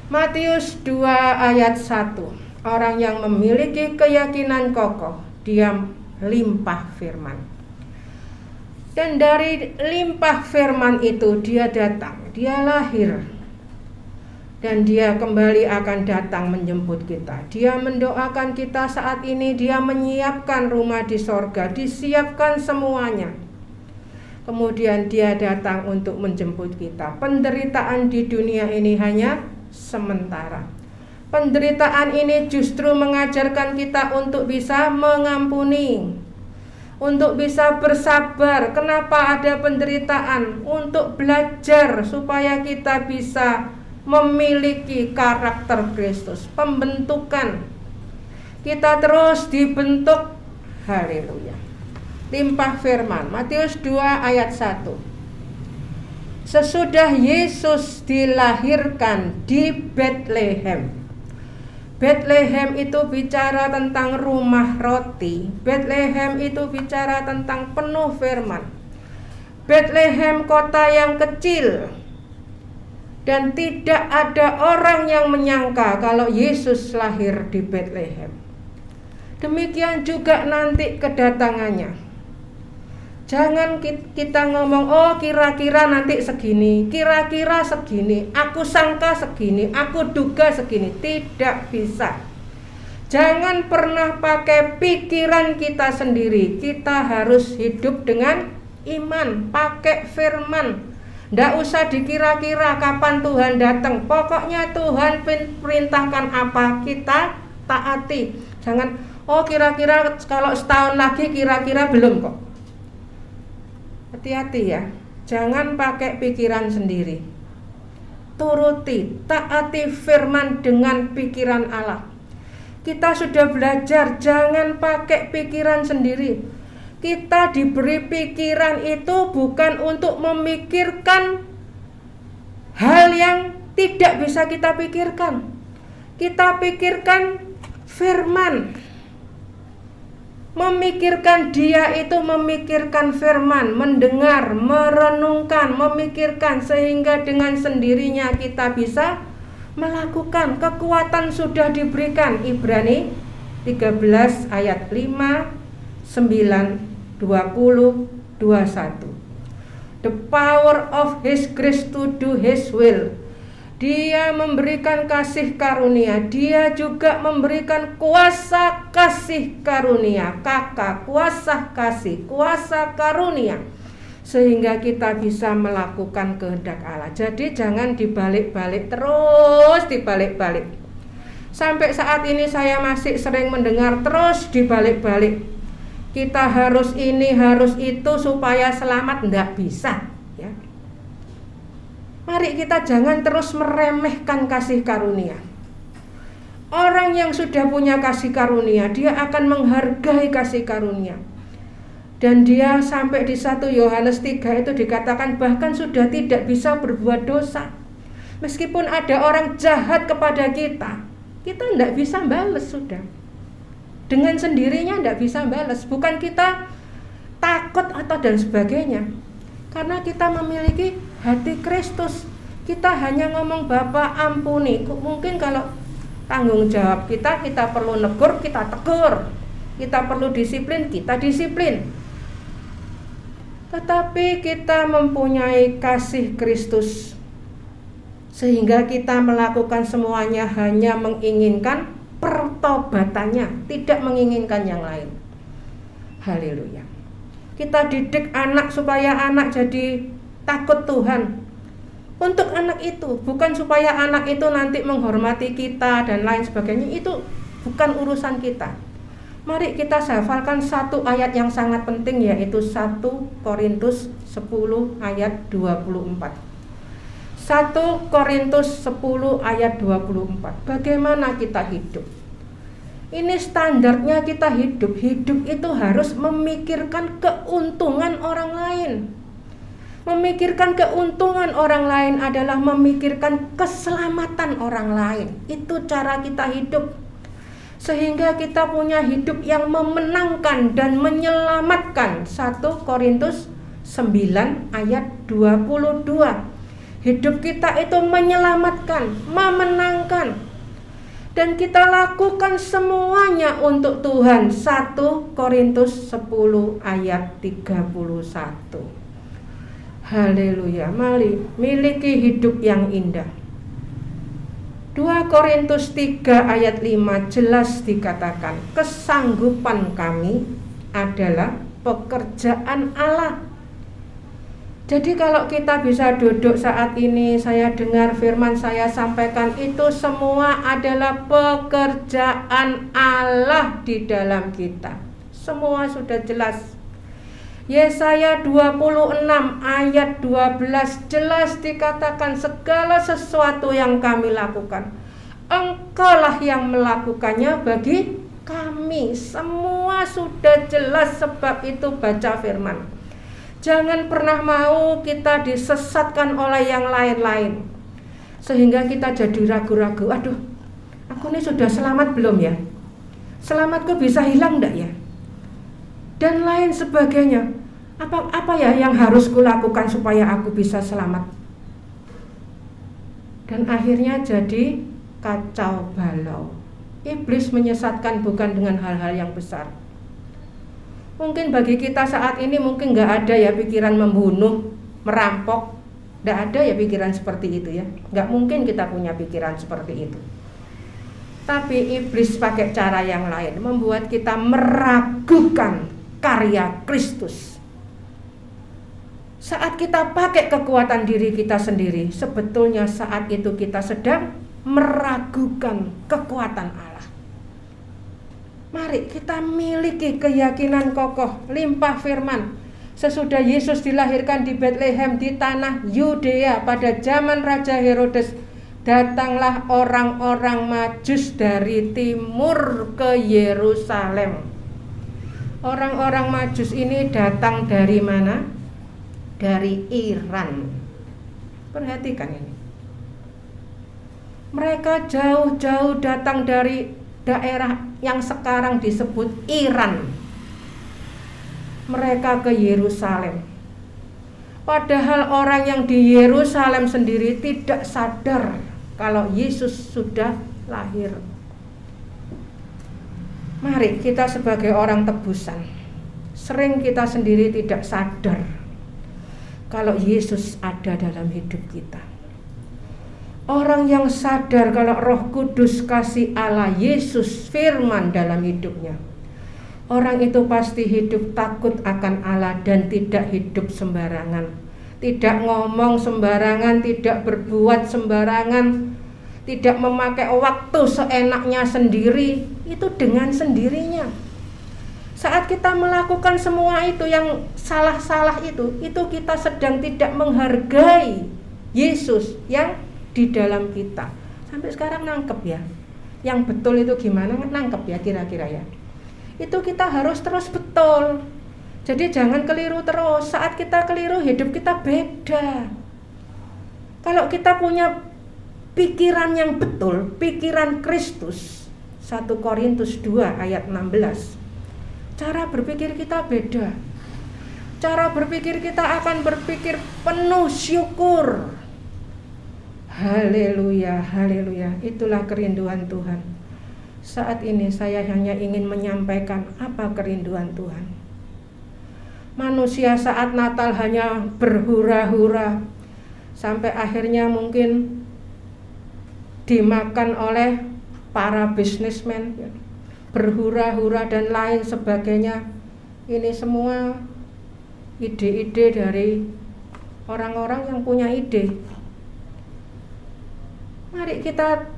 Matius 2 ayat 1. Orang yang memiliki keyakinan kokoh, dia limpah firman. Dan dari limpah firman itu dia datang, dia lahir. Dan dia kembali akan datang menjemput kita. Dia mendoakan kita saat ini, dia menyiapkan rumah di sorga, disiapkan semuanya. Kemudian dia datang untuk menjemput kita. Penderitaan di dunia ini hanya sementara. Penderitaan ini justru mengajarkan kita untuk bisa mengampuni, untuk bisa bersabar. Kenapa ada penderitaan? Untuk belajar supaya kita bisa memiliki karakter Kristus. Pembentukan, kita terus dibentuk. Haleluya. Limpah firman. Matius 2 ayat 1. Sesudah Yesus dilahirkan di Bethlehem. Bethlehem itu bicara tentang rumah roti. Bethlehem itu bicara tentang penuh firman. Bethlehem kota yang kecil. Dan tidak ada orang yang menyangka kalau Yesus lahir di Bethlehem. Demikian juga nanti kedatangannya. Jangan kita ngomong, oh kira-kira nanti segini, kira-kira segini, aku sangka segini, aku duga segini. Tidak bisa. Jangan pernah pakai pikiran kita sendiri. Kita harus hidup dengan iman, pakai firman. Tidak usah dikira-kira kapan Tuhan datang. Pokoknya Tuhan perintahkan apa, kita taati. Jangan, oh kira-kira kalau setahun lagi kira-kira belum kok. Hati-hati ya, jangan pakai pikiran sendiri. turuti, taati firman dengan pikiran Allah. Kita sudah belajar jangan pakai pikiran sendiri. Kita diberi pikiran itu bukan untuk memikirkan hal yang tidak bisa kita pikirkan. Kita pikirkan firman. Memikirkan dia itu memikirkan firman, mendengar, merenungkan, memikirkan, sehingga dengan sendirinya kita bisa melakukan. Kekuatan sudah diberikan. Ibrani 13 ayat 5, 9, 20, 21. The power of His grace to do His will. Dia memberikan kasih karunia. Dia juga memberikan kuasa kasih karunia. Kakak, kuasa kasih, kuasa karunia, sehingga kita bisa melakukan kehendak Allah. Jadi jangan dibalik-balik terus, dibalik-balik. Sampai saat ini saya masih sering mendengar terus dibalik-balik. Kita harus ini, harus itu supaya selamat. Enggak bisa, ya. Mari kita jangan terus meremehkan kasih karunia. Orang yang sudah punya kasih karunia, dia akan menghargai kasih karunia. Dan dia sampai di 1 Yohanes 3 itu dikatakan bahkan sudah tidak bisa berbuat dosa. Meskipun ada orang jahat kepada kita, kita tidak bisa balas sudah. Dengan sendirinya tidak bisa balas. Bukan kita takut atau dan sebagainya. Karena kita memiliki hati Kristus. Kita hanya ngomong Bapa ampuni. Mungkin kalau tanggung jawab kita perlu negur, kita tegur. Kita perlu disiplin, kita disiplin. Tetapi kita mempunyai kasih Kristus, sehingga kita melakukan semuanya hanya menginginkan pertobatannya, tidak menginginkan yang lain. Haleluya. Kita didik anak supaya anak jadi takut Tuhan. Untuk anak itu, bukan supaya anak itu nanti menghormati kita dan lain sebagainya. Itu bukan urusan kita. Mari kita hafalkan satu ayat yang sangat penting, yaitu 1 Korintus 10 ayat 24. 1 Korintus 10 ayat 24. Bagaimana kita hidup? Ini standarnya kita hidup. Hidup itu harus memikirkan keuntungan orang lain. Memikirkan keuntungan orang lain adalah memikirkan keselamatan orang lain. Itu cara kita hidup. Sehingga kita punya hidup yang memenangkan dan menyelamatkan. 1 Korintus 9 ayat 22. Hidup kita itu menyelamatkan, memenangkan. Dan kita lakukan semuanya untuk Tuhan. 1 Korintus 10 ayat 31. Haleluya. Mari miliki hidup yang indah. 2 Korintus 3 ayat 5 jelas dikatakan, kesanggupan kami adalah pekerjaan Allah. Jadi kalau kita bisa duduk saat ini, saya dengar firman saya sampaikan, itu semua adalah pekerjaan Allah di dalam kita. Semua sudah jelas. Yesaya 26 ayat 12 jelas dikatakan, segala sesuatu yang kami lakukan, Engkaulah yang melakukannya bagi kami. Semua sudah jelas, sebab itu baca firman. Jangan pernah mau kita disesatkan oleh yang lain-lain, sehingga kita jadi ragu-ragu. Aduh, aku ini sudah selamat belum ya? Selamatku bisa hilang enggak ya? Dan lain sebagainya. Apa ya yang harus kulakukan supaya aku bisa selamat? Dan akhirnya jadi kacau balau. Iblis menyesatkan bukan dengan hal-hal yang besar. Mungkin bagi kita saat ini mungkin gak ada ya pikiran membunuh, merampok. Gak ada ya pikiran seperti itu ya. Gak mungkin kita punya pikiran seperti itu. Tapi iblis pakai cara yang lain, membuat kita meragukan karya Kristus. Saat kita pakai kekuatan diri kita sendiri, sebetulnya saat itu kita sedang meragukan kekuatan Allah. Mari kita miliki keyakinan kokoh, limpah firman. Sesudah Yesus dilahirkan di Bethlehem di tanah Yudea pada zaman Raja Herodes, datanglah orang-orang Majus dari timur ke Yerusalem. Orang-orang Majus ini datang dari mana? Dari Iran. Perhatikan ini. Mereka jauh-jauh datang dari daerah yang sekarang disebut Iran. Mereka ke Yerusalem. Padahal orang yang di Yerusalem sendiri tidak sadar kalau Yesus sudah lahir. Mari kita sebagai orang tebusan, sering kita sendiri tidak sadar kalau Yesus ada dalam hidup kita. Orang yang sadar kalau Roh Kudus kasih Allah, Yesus firman dalam hidupnya, orang itu pasti hidup takut akan Allah dan tidak hidup sembarangan, tidak ngomong sembarangan, tidak berbuat sembarangan, tidak memakai waktu seenaknya sendiri. Itu dengan sendirinya. Saat kita melakukan semua itu yang salah-salah itu kita sedang tidak menghargai Yesus yang di dalam kita. Sampai sekarang nangkep ya. Yang betul itu gimana? Nangkep ya kira-kira ya. Itu kita harus terus betul. Jadi jangan keliru terus. Saat kita keliru, hidup kita beda. Kalau kita punya pikiran yang betul, pikiran Kristus, 1 Korintus 2 ayat 16, cara berpikir kita beda. Cara berpikir kita akan berpikir penuh syukur. Haleluya, haleluya. Itulah kerinduan Tuhan. Saat ini saya hanya ingin menyampaikan apa kerinduan Tuhan. Manusia saat Natal hanya berhura-hura, sampai akhirnya mungkin dimakan oleh para bisnismen, berhura-hura dan lain sebagainya. Ini semua ide-ide dari orang-orang yang punya ide. Mari kita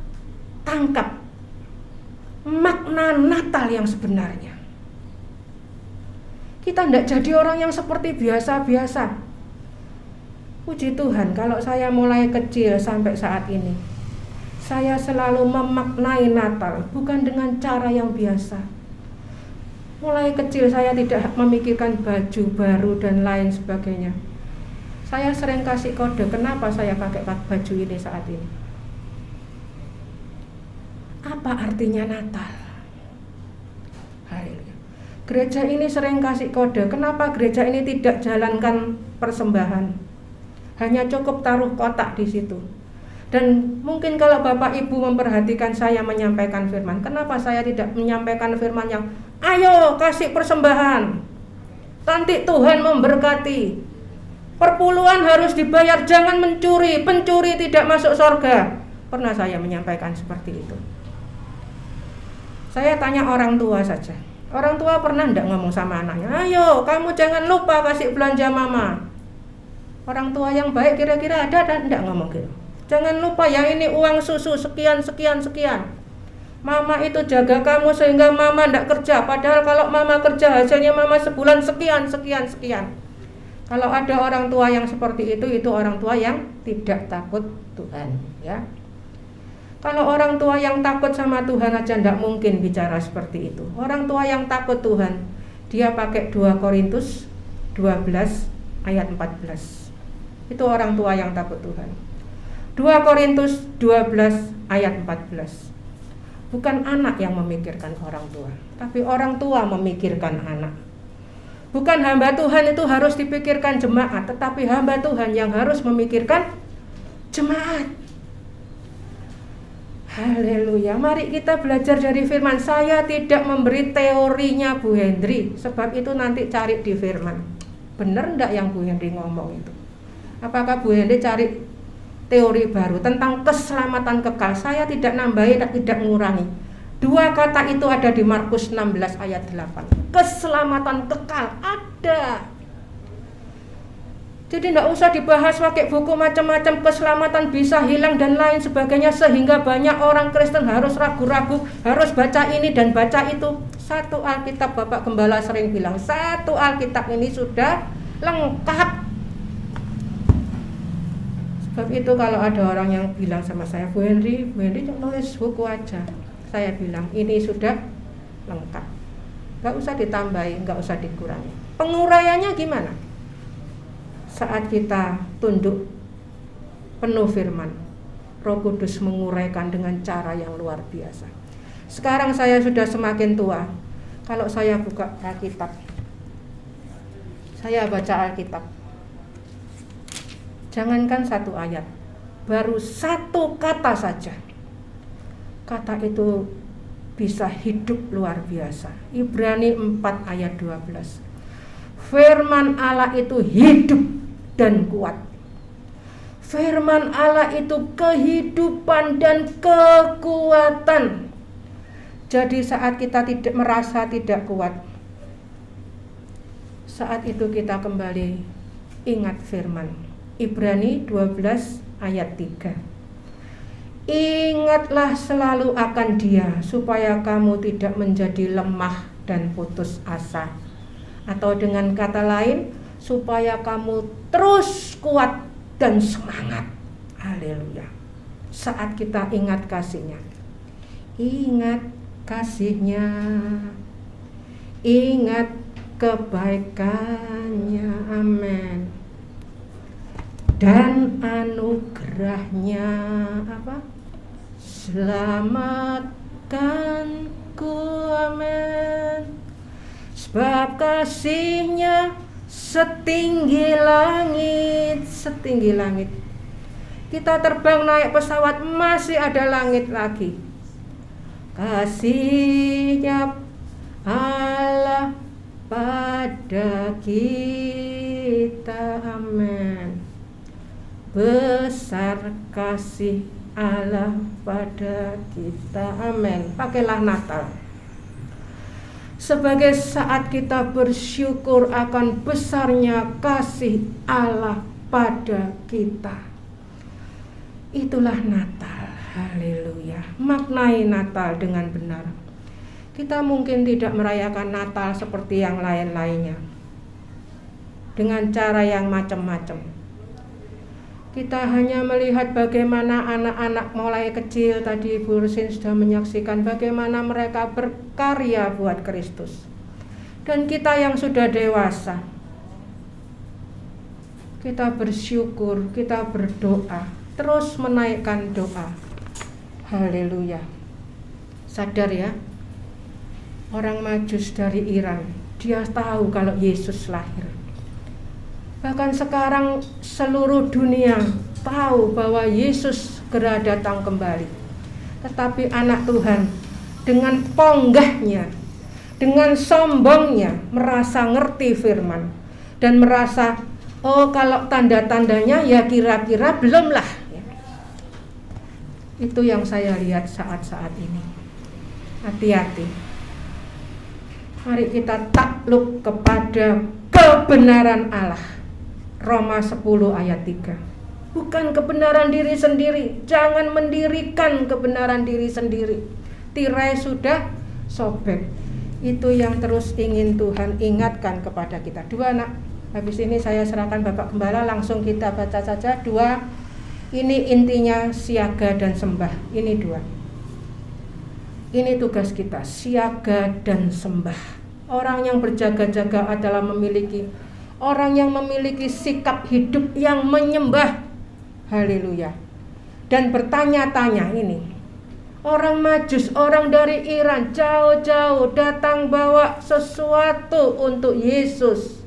tangkap makna Natal yang sebenarnya. Kita tidak jadi orang yang seperti biasa-biasa. Puji Tuhan, kalau saya mulai kecil sampai saat ini, saya selalu memaknai Natal bukan dengan cara yang biasa. Mulai kecil saya tidak memikirkan baju baru dan lain sebagainya. Saya sering kasih kode kenapa saya pakai baju ini saat ini. Apa artinya Natal? Haleluya. Gereja ini sering kasih kode kenapa gereja ini tidak jalankan persembahan. Hanya cukup taruh kotak di situ. Dan mungkin kalau Bapak Ibu memperhatikan saya menyampaikan firman, kenapa saya tidak menyampaikan firman yang ayo kasih persembahan, nanti Tuhan memberkati, perpuluhan harus dibayar, jangan mencuri, pencuri tidak masuk surga. Pernah saya menyampaikan seperti itu. Saya tanya orang tua saja. Orang tua pernah enggak ngomong sama anaknya, ayo kamu jangan lupa kasih belanja mama. Orang tua yang baik kira-kira ada dan enggak ngomong gitu. Jangan lupa ya, ini uang susu sekian. Mama itu jaga kamu sehingga mama enggak kerja. Padahal kalau mama kerja hasilnya mama sebulan sekian. Kalau ada orang tua yang seperti itu orang tua yang tidak takut Tuhan, ya. Kalau orang tua yang takut sama Tuhan aja tidak mungkin bicara seperti itu. Orang tua yang takut Tuhan, dia pakai 2 Korintus 12 ayat 14. Itu orang tua yang takut Tuhan. 2 Korintus 12 ayat 14. Bukan anak yang memikirkan orang tua, tapi orang tua memikirkan anak. Bukan hamba Tuhan itu harus dipikirkan jemaat, tetapi hamba Tuhan yang harus memikirkan jemaat. Haleluya. Mari kita belajar dari firman. Saya tidak memberi teorinya Bu Hendri, sebab itu nanti cari di firman. Benar enggak yang Bu Hendri ngomong itu? Apakah Bu Hendri cari teori baru tentang keselamatan kekal? Saya tidak nambahi, tidak mengurangi. 2 kata itu ada di Markus 16 ayat 8. Keselamatan kekal ada. Jadi tidak usah dibahas pakai buku macam-macam, keselamatan bisa hilang dan lain sebagainya, sehingga banyak orang Kristen harus ragu-ragu, harus baca ini dan baca itu. Satu Alkitab, Bapak Gembala sering bilang, satu Alkitab ini sudah lengkap. Sebab itu kalau ada orang yang bilang sama saya, Bu Henry nulis buku aja, saya bilang ini sudah lengkap, nggak usah ditambahin, nggak usah dikurangi. Penguraiannya gimana? Saat kita tunduk penuh firman, Roh Kudus menguraikan dengan cara yang luar biasa. Sekarang saya sudah semakin tua, kalau saya buka Alkitab, saya baca Alkitab, jangankan satu ayat, baru satu kata saja, kata itu bisa hidup luar biasa. Ibrani 4 ayat 12. Firman Allah itu hidup dan kuat. Firman Allah itu kehidupan dan kekuatan. Jadi saat kita tidak merasa tidak kuat, saat itu kita kembali ingat firman. Ibrani 12 ayat 3. Ingatlah selalu akan Dia supaya kamu tidak menjadi lemah dan putus asa. Atau dengan kata lain, supaya kamu terus kuat dan semangat. Haleluya. Saat kita ingat kasih-Nya. Ingat kasih-Nya. Ingat kebaikan-Nya. Amin. Dan anugerah-Nya apa? Selamatkanku, amin. Sebab kasih-Nya setinggi langit, setinggi langit. Kita terbang naik pesawat, masih ada langit lagi. Kasih-Nya Allah pada kita, amin. Besar kasih Allah pada kita, amin. Pakailah Natal sebagai saat kita bersyukur akan besarnya kasih Allah pada kita. Itulah Natal. Haleluya. Maknai Natal dengan benar. Kita mungkin tidak merayakan Natal seperti yang lain-lainnya, dengan cara yang macam-macam. Kita hanya melihat bagaimana anak-anak mulai kecil, tadi Bu Rusin sudah menyaksikan bagaimana mereka berkarya buat Kristus. Dan kita yang sudah dewasa, kita bersyukur, kita berdoa, terus menaikkan doa. Haleluya. Sadar ya, orang Majus dari Iran, dia tahu kalau Yesus lahir. Bahkan sekarang seluruh dunia tahu bahwa Yesus segera datang kembali. Tetapi anak Tuhan dengan ponggahnya, dengan sombongnya merasa ngerti firman. Dan merasa, oh kalau tanda-tandanya ya kira-kira belumlah. Itu yang saya lihat saat-saat ini. Hati-hati. Mari kita takluk kepada kebenaran Allah. Roma 10 ayat 3. Bukan kebenaran diri sendiri. Jangan mendirikan kebenaran diri sendiri. Tirai sudah sobek. Itu yang terus ingin Tuhan ingatkan kepada kita. 2 nak. Habis ini saya serahkan Bapak Gembala, langsung kita baca saja 2. Ini intinya siaga dan sembah. Ini 2. Ini tugas kita, siaga dan sembah. Orang yang berjaga-jaga adalah orang yang memiliki sikap hidup yang menyembah. Haleluya. Dan bertanya-tanya ini. Orang Majus, orang dari Iran jauh-jauh datang bawa sesuatu untuk Yesus.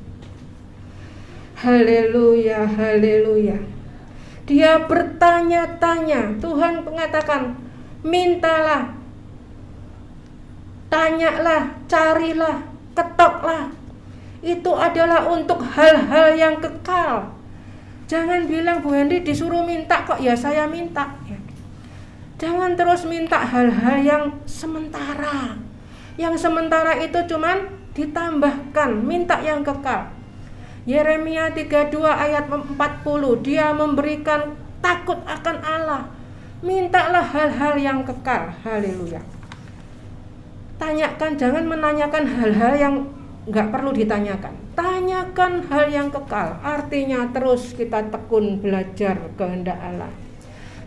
Haleluya, haleluya. Dia bertanya-tanya. Tuhan mengatakan, mintalah, tanyalah, carilah, ketoklah. Itu adalah untuk hal-hal yang kekal. Jangan bilang Bu Henry disuruh minta kok ya saya minta. Jangan terus minta hal-hal yang sementara. Yang sementara itu cuman ditambahkan, minta yang kekal. Yeremia 32 ayat 40, dia memberikan takut akan Allah. Mintalah hal-hal yang kekal. Haleluya. Tanyakan, jangan menanyakan hal-hal yang nggak perlu ditanyakan. Tanyakan hal yang kekal, artinya terus kita tekun belajar kehendak Allah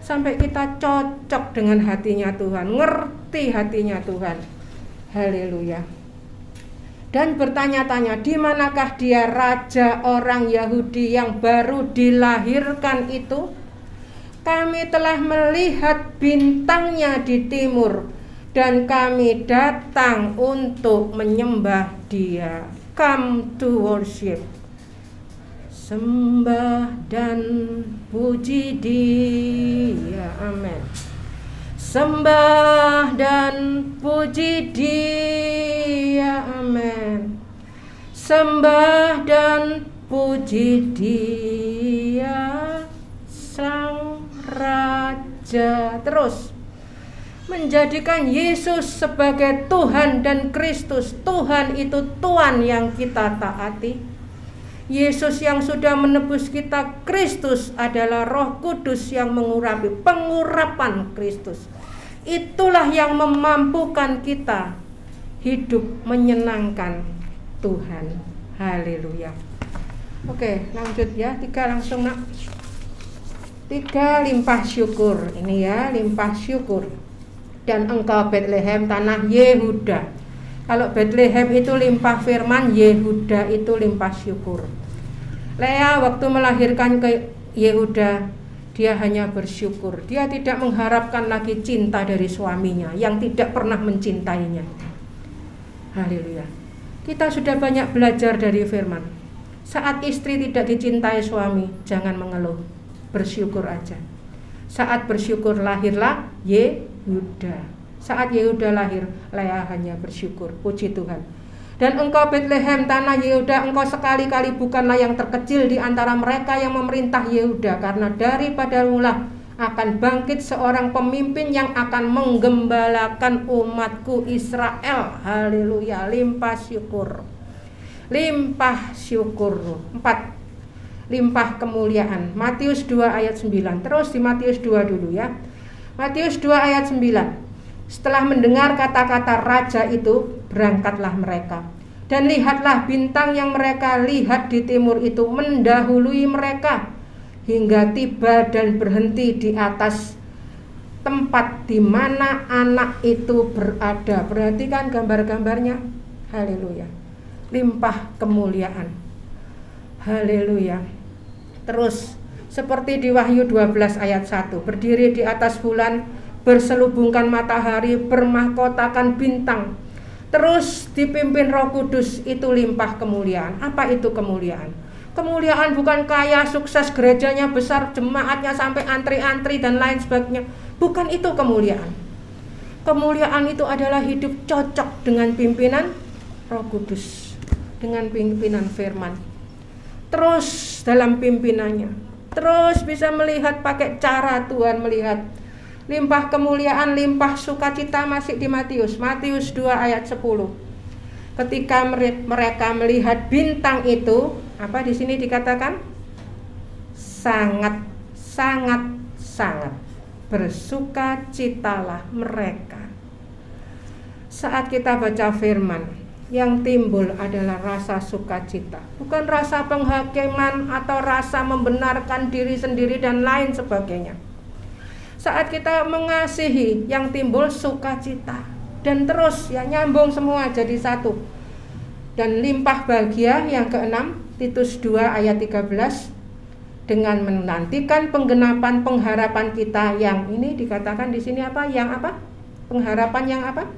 sampai kita cocok dengan hatinya Tuhan, ngerti hatinya Tuhan. Haleluya. Dan bertanya-tanya, di manakah dia raja orang Yahudi yang baru dilahirkan itu? Kami telah melihat bintangnya di timur dan kami datang untuk menyembah dia. Come to worship. Sembah dan puji dia. Amin. Sembah dan puji dia. Amin. Sembah dan puji dia, Sang Raja. Terus menjadikan Yesus sebagai Tuhan dan Kristus. Tuhan itu Tuhan yang kita taati. Yesus yang sudah menebus kita, Kristus adalah Roh Kudus yang mengurapi, pengurapan Kristus. Itulah yang memampukan kita hidup menyenangkan Tuhan. Haleluya. Oke, lanjut ya. 3 langsung nak. 3 limpah syukur. Ini ya, limpah syukur. Dan engkau Bethlehem tanah Yehuda. Kalau Bethlehem itu limpah firman, Yehuda itu limpah syukur. Lea waktu melahirkan ke Yehuda, dia hanya bersyukur. Dia tidak mengharapkan lagi cinta dari suaminya yang tidak pernah mencintainya. Haleluya. Kita sudah banyak belajar dari firman. Saat istri tidak dicintai suami, jangan mengeluh, bersyukur aja. Saat bersyukur lahirlah Yehuda. Saat Yehuda lahir, Lea hanya bersyukur. Puji Tuhan. Dan engkau Bethlehem tanah Yehuda, engkau sekali-kali bukanlah yang terkecil di antara mereka yang memerintah Yehuda, karena daripadamu lah akan bangkit seorang pemimpin yang akan menggembalakan umatku Israel. Haleluya. Limpah syukur. Limpah syukur. 4. Limpah kemuliaan. Matius 2 ayat 9. Terus di Matius 2 dulu ya. Matius 2 ayat 9. Setelah mendengar kata-kata raja itu, berangkatlah mereka. Dan lihatlah bintang yang mereka lihat di timur itu mendahului mereka hingga tiba dan berhenti di atas tempat di mana anak itu berada. Perhatikan gambar-gambarnya. Haleluya. Limpah kemuliaan. Haleluya. Terus seperti di Wahyu 12 ayat 1, berdiri di atas bulan, berselubungkan matahari, bermahkotakan bintang. Terus dipimpin Roh Kudus, itu limpah kemuliaan. Apa itu kemuliaan? Kemuliaan bukan kaya, sukses, gerejanya besar, jemaatnya sampai antri-antri dan lain sebagainya. Bukan itu kemuliaan. Kemuliaan itu adalah hidup cocok dengan pimpinan Roh Kudus, dengan pimpinan firman. Terus dalam pimpinannya, terus bisa melihat pakai cara Tuhan melihat. Limpah kemuliaan, limpah sukacita masih di Matius 2 ayat 10. Ketika mereka melihat bintang itu, apa di sini dikatakan? Sangat bersukacitalah mereka. Saat kita baca firman, yang timbul adalah rasa sukacita, bukan rasa penghakiman atau rasa membenarkan diri sendiri dan lain sebagainya. Saat kita mengasihi, yang timbul sukacita, dan terus ya nyambung semua jadi satu. Dan limpah bahagia yang keenam, Titus 2 ayat 13, dengan menantikan penggenapan pengharapan kita yang ini dikatakan di sini apa? Yang apa? Pengharapan yang apa?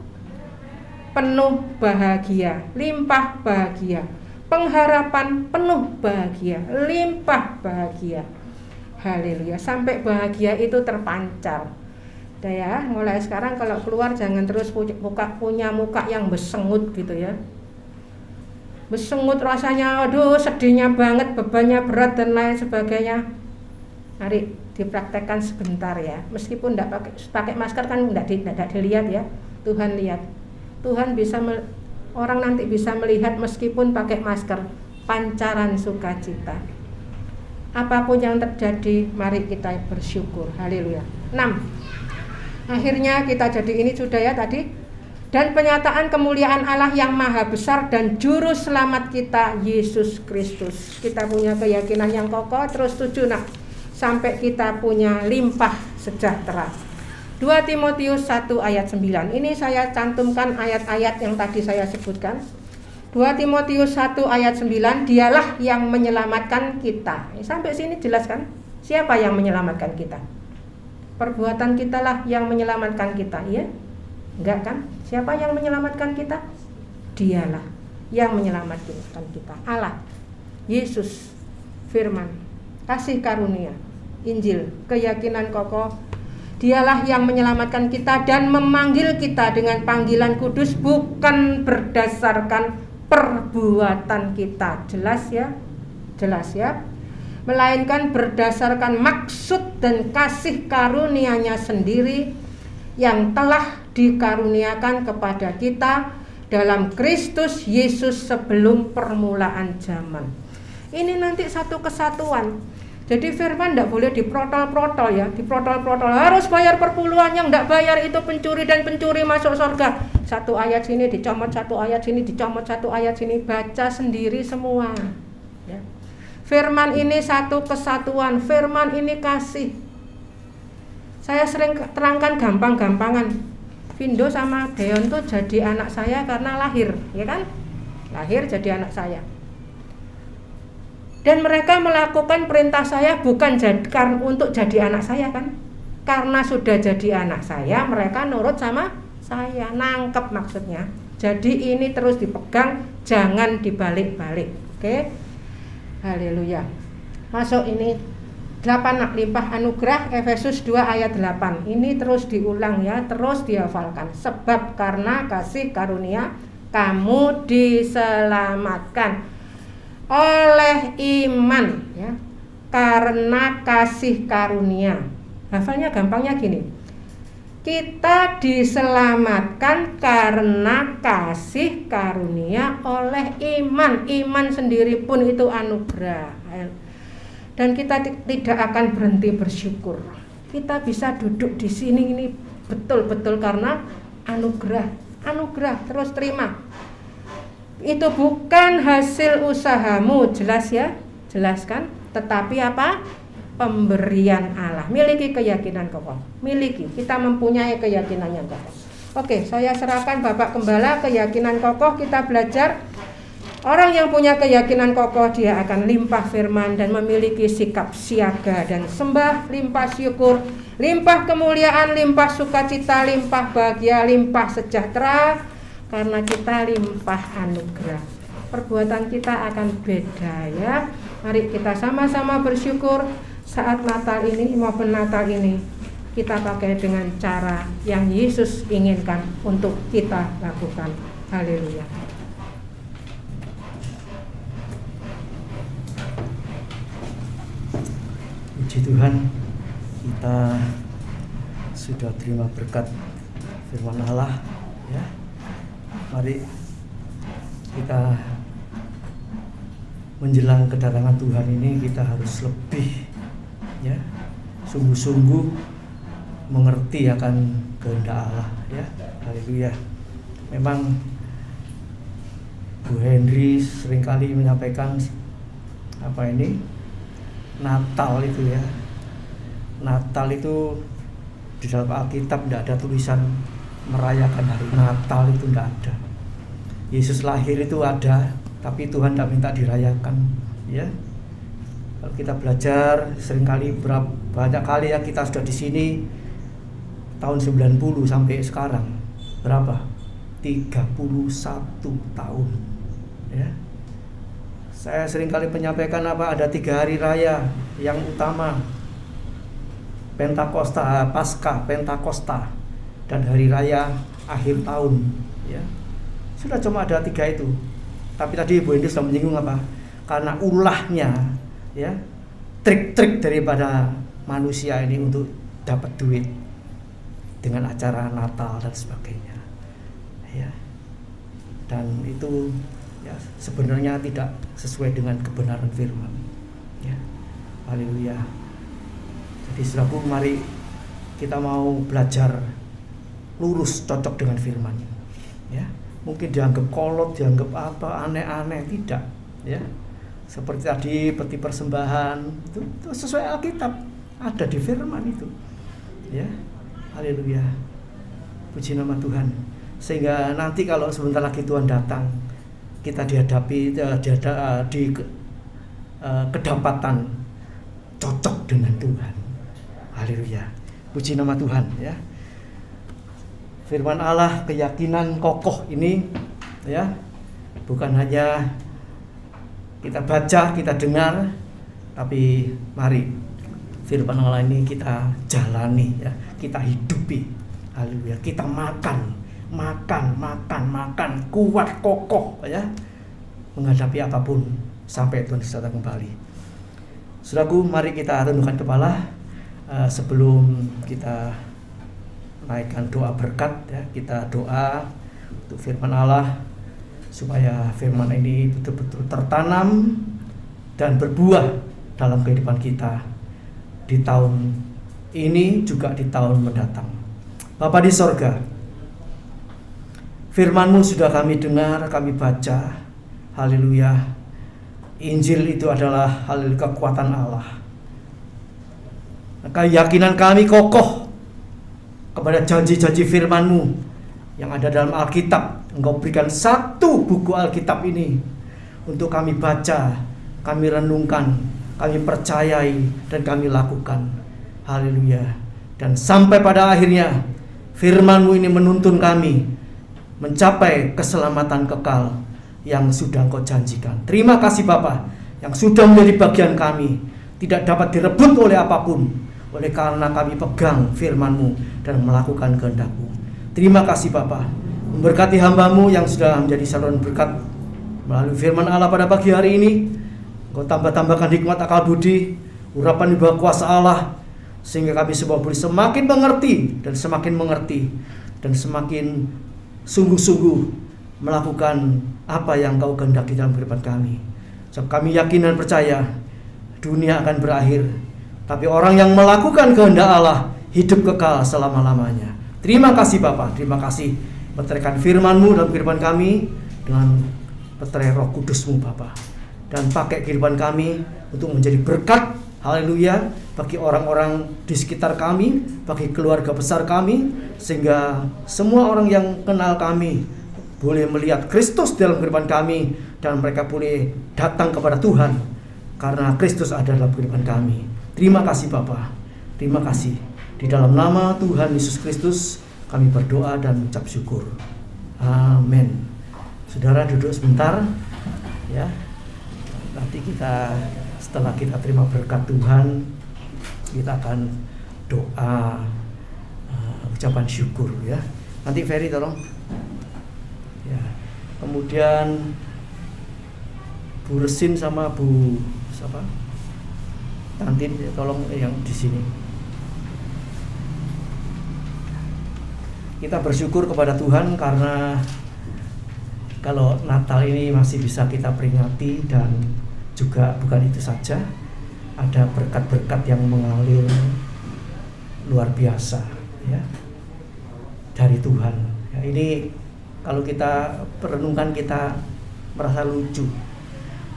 Penuh bahagia, limpah bahagia. Pengharapan penuh bahagia, limpah bahagia. Haleluya, sampai bahagia itu terpancar. Udah ya, mulai sekarang kalau keluar jangan terus punya muka yang besengut gitu ya. Besengut rasanya, aduh sedihnya banget, bebannya berat dan lain sebagainya. Mari dipraktekkan sebentar ya. Meskipun enggak pakai masker kan enggak dilihat ya. Tuhan lihat. Tuhan bisa orang nanti bisa melihat meskipun pakai masker, pancaran sukacita. Apapun yang terjadi, mari kita bersyukur. Haleluya. 6. Akhirnya kita jadi ini sudah ya tadi. dan penyataan kemuliaan Allah yang maha besar dan juru selamat kita Yesus Kristus. Kita punya keyakinan yang kokoh. Terus 7 nak, sampai kita punya limpah sejahtera. 2 Timotius 1 ayat 9. Ini saya cantumkan ayat-ayat yang tadi saya sebutkan. 2 Timotius 1 ayat 9, dialah yang menyelamatkan kita. Sampai sini jelas kan? Siapa yang menyelamatkan kita? Perbuatan kitalah yang menyelamatkan kita, iya? Enggak kan? Siapa yang menyelamatkan kita? Dialah yang menyelamatkan kita. Allah, Yesus, firman, kasih karunia, Injil, keyakinan kokoh. Dialah yang menyelamatkan kita dan memanggil kita dengan panggilan kudus, bukan berdasarkan perbuatan kita. Jelas ya? Jelas ya? Melainkan berdasarkan maksud dan kasih karunia-Nya sendiri yang telah dikaruniakan kepada kita dalam Kristus Yesus sebelum permulaan zaman. Ini nanti satu kesatuan. Jadi firman tidak boleh diprotol-protol ya, diprotol-protol. Harus bayar perpuluhan, yang tidak bayar itu pencuri, dan pencuri masuk surga. Satu ayat sini dicomot, satu ayat sini dicomot, satu ayat sini, baca sendiri semua. Ya. Firman ini satu kesatuan, firman ini kasih. Saya sering terangkan gampang-gampangan. Vindo sama Deon tuh jadi anak saya karena lahir, ya kan? Lahir jadi anak saya. Dan mereka melakukan perintah saya bukan untuk jadi anak saya kan? Karena sudah jadi anak saya, mereka nurut sama saya, nangkep maksudnya. Jadi ini terus dipegang, jangan dibalik-balik. Oke? Haleluya. Masuk ini 8 limpah anugerah, Efesus 2 ayat 8. Ini terus diulang ya, terus dihafalkan. Sebab karena kasih karunia kamu diselamatkan oleh iman ya. Karena kasih karunia. Hafalnya gampangnya gini. Kita diselamatkan karena kasih karunia oleh iman. Iman sendiri pun itu anugerah. Dan kita tidak akan berhenti bersyukur. Kita bisa duduk di sini ini betul-betul karena anugerah. Anugerah, terus terima. Itu bukan hasil usahamu, jelas ya? Jelas kan? Tetapi apa? Pemberian Allah. Miliki keyakinan kokoh. Miliki, kita mempunyai keyakinan yang kokoh. Oke, saya serahkan Bapak Gembala keyakinan kokoh. Kita belajar. Orang yang punya keyakinan kokoh, dia akan limpah firman dan memiliki sikap siaga dan sembah, limpah syukur, limpah kemuliaan, limpah sukacita, limpah bahagia, limpah sejahtera, karena kita limpah anugerah. Perbuatan kita akan beda ya. Mari kita sama-sama bersyukur saat Natal ini maupun Natal ini. Kita pakai dengan cara yang Yesus inginkan untuk kita lakukan. Haleluya. Puji Tuhan, kita sudah terima berkat firman Allah ya. Mari kita menjelang kedatangan Tuhan ini kita harus lebih ya, sungguh-sungguh mengerti akan kehendak Allah ya. Haleluya. Memang Bu Henry seringkali menyampaikan Natal itu ya. Natal itu di dalam Alkitab tidak ada tulisan merayakan hari Natal, itu tidak ada. Yesus lahir itu ada, tapi Tuhan tidak minta dirayakan ya. Kalau kita belajar seringkali banyak kali ya, kita sudah di sini tahun 90 sampai sekarang berapa? 31 tahun ya. Saya seringkali menyampaikan ada 3 hari raya yang utama, Pentakosta, Paskah, Pentakosta, dan hari raya akhir tahun ya. Sudah cuma ada 3 itu. Tapi tadi Ibu Indi sudah menyinggung karena ulahnya ya, trik-trik daripada manusia ini untuk dapat duit dengan acara Natal dan sebagainya ya. Dan itu ya sebenarnya tidak sesuai dengan kebenaran firman ya. Haleluya. Jadi saudaraku, mari kita mau belajar lurus cocok dengan firman Ya, mungkin dianggap kolot, dianggap apa, aneh-aneh, tidak, ya. Seperti tadi peti persembahan itu sesuai Alkitab, ada di firman itu. Ya. Haleluya. Puji nama Tuhan. Sehingga nanti kalau sebentar lagi Tuhan datang, kita dihadapi di kedapatan cocok dengan Tuhan. Haleluya. Puji nama Tuhan, ya. Firman Allah, keyakinan kokoh ini, ya, bukan hanya kita baca, kita dengar, tapi mari firman Allah ini kita jalani, ya, kita hidupi. Haleluya. Kita makan, kuat, kokoh, ya, menghadapi apapun sampai Tuhan datang kembali. Saudaraku, mari kita tundukkan kepala sebelum kita naikkan doa berkat, ya. Kita doa untuk firman Allah supaya firman ini betul-betul tertanam dan berbuah dalam kehidupan kita di tahun ini juga di tahun mendatang. Bapa di sorga, firman-Mu sudah kami dengar, kami baca. Haleluya. Injil itu adalah kekuatan Allah. Keyakinan kami kokoh kepada janji-janji firman-Mu yang ada dalam Alkitab. Engkau berikan satu buku Alkitab ini untuk kami baca, kami renungkan, kami percayai, dan kami lakukan. Haleluya. Dan sampai pada akhirnya firman-Mu ini menuntun kami mencapai keselamatan kekal yang sudah Engkau janjikan. Terima kasih Bapa, yang sudah menjadi bagian kami, tidak dapat direbut oleh apapun, oleh karena kami pegang firman-Mu dan melakukan kehendak-Mu. Terima kasih Bapa, memberkati hamba-Mu yang sudah menjadi saluran berkat melalui firman Allah pada pagi hari ini. Engkau tambah-tambahkan hikmat, akal budi, urapan di bawah kuasa Allah, sehingga kami semua boleh semakin mengerti dan semakin sungguh-sungguh melakukan apa yang Kau kehendaki dalam kehidupan kami. Sebab kami yakin dan percaya dunia akan berakhir, tapi orang yang melakukan kehendak Allah hidup kekal selama-lamanya. Terima kasih Bapa, terima kasih meteraikan firman-Mu dalam kehidupan kami dengan peterai Roh Kudus-Mu Bapa, dan pakai kehidupan kami untuk menjadi berkat, haleluya, bagi orang-orang di sekitar kami, bagi keluarga besar kami, sehingga semua orang yang kenal kami boleh melihat Kristus dalam kehidupan kami, dan mereka boleh datang kepada Tuhan karena Kristus ada dalam kehidupan kami. Terima kasih Bapa, terima kasih. Di dalam nama Tuhan Yesus Kristus kami berdoa dan mengucap syukur. Amin. Saudara duduk sebentar, ya. Nanti setelah kita terima berkat Tuhan, kita akan doa ucapan syukur, ya. Nanti Ferry tolong. Ya. Kemudian Bu Resin sama Bu siapa? Tantin, tolong yang di sini. Kita bersyukur kepada Tuhan karena kalau Natal ini masih bisa kita peringati, dan juga bukan itu saja, ada berkat-berkat yang mengalir luar biasa, ya, dari Tuhan. Ya, ini kalau kita perenungkan kita merasa lucu.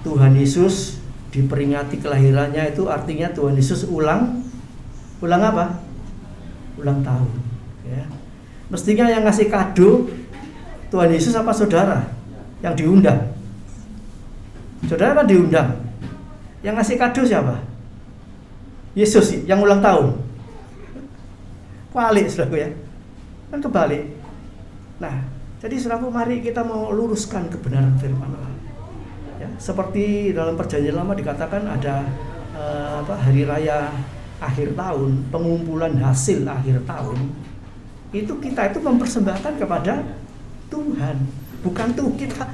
Tuhan Yesus diperingati kelahirannya, itu artinya Tuhan Yesus ulang apa? Ulang tahun, ya. Mestinya yang ngasih kado Tuhan Yesus apa saudara yang diundang? Saudara kan diundang. Yang ngasih kado siapa? Yesus yang ulang tahun. Kebalik, saudaraku, ya. Kan kebalik. Nah, jadi saudaraku, mari kita mau luruskan kebenaran firman Allah. Ya, seperti dalam Perjanjian Lama dikatakan ada hari raya akhir tahun, pengumpulan hasil akhir tahun. Kita itu mempersembahkan kepada Tuhan, bukan tuh kita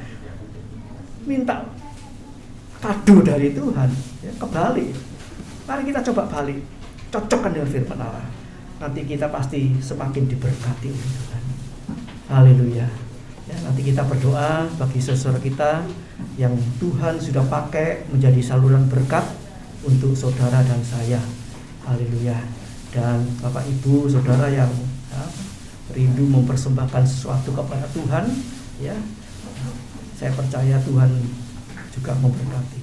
minta kado dari Tuhan, ya, kebalik. Mari kita coba balik, cocokkan dengan firman Allah. Nanti kita pasti semakin diberkati oleh Tuhan. Haleluya. Ya, nanti kita berdoa bagi saudara kita yang Tuhan sudah pakai menjadi saluran berkat untuk saudara dan saya. Haleluya. Dan Bapak Ibu saudara yang rindu mempersembahkan sesuatu kepada Tuhan, ya, saya percaya Tuhan juga memberkati.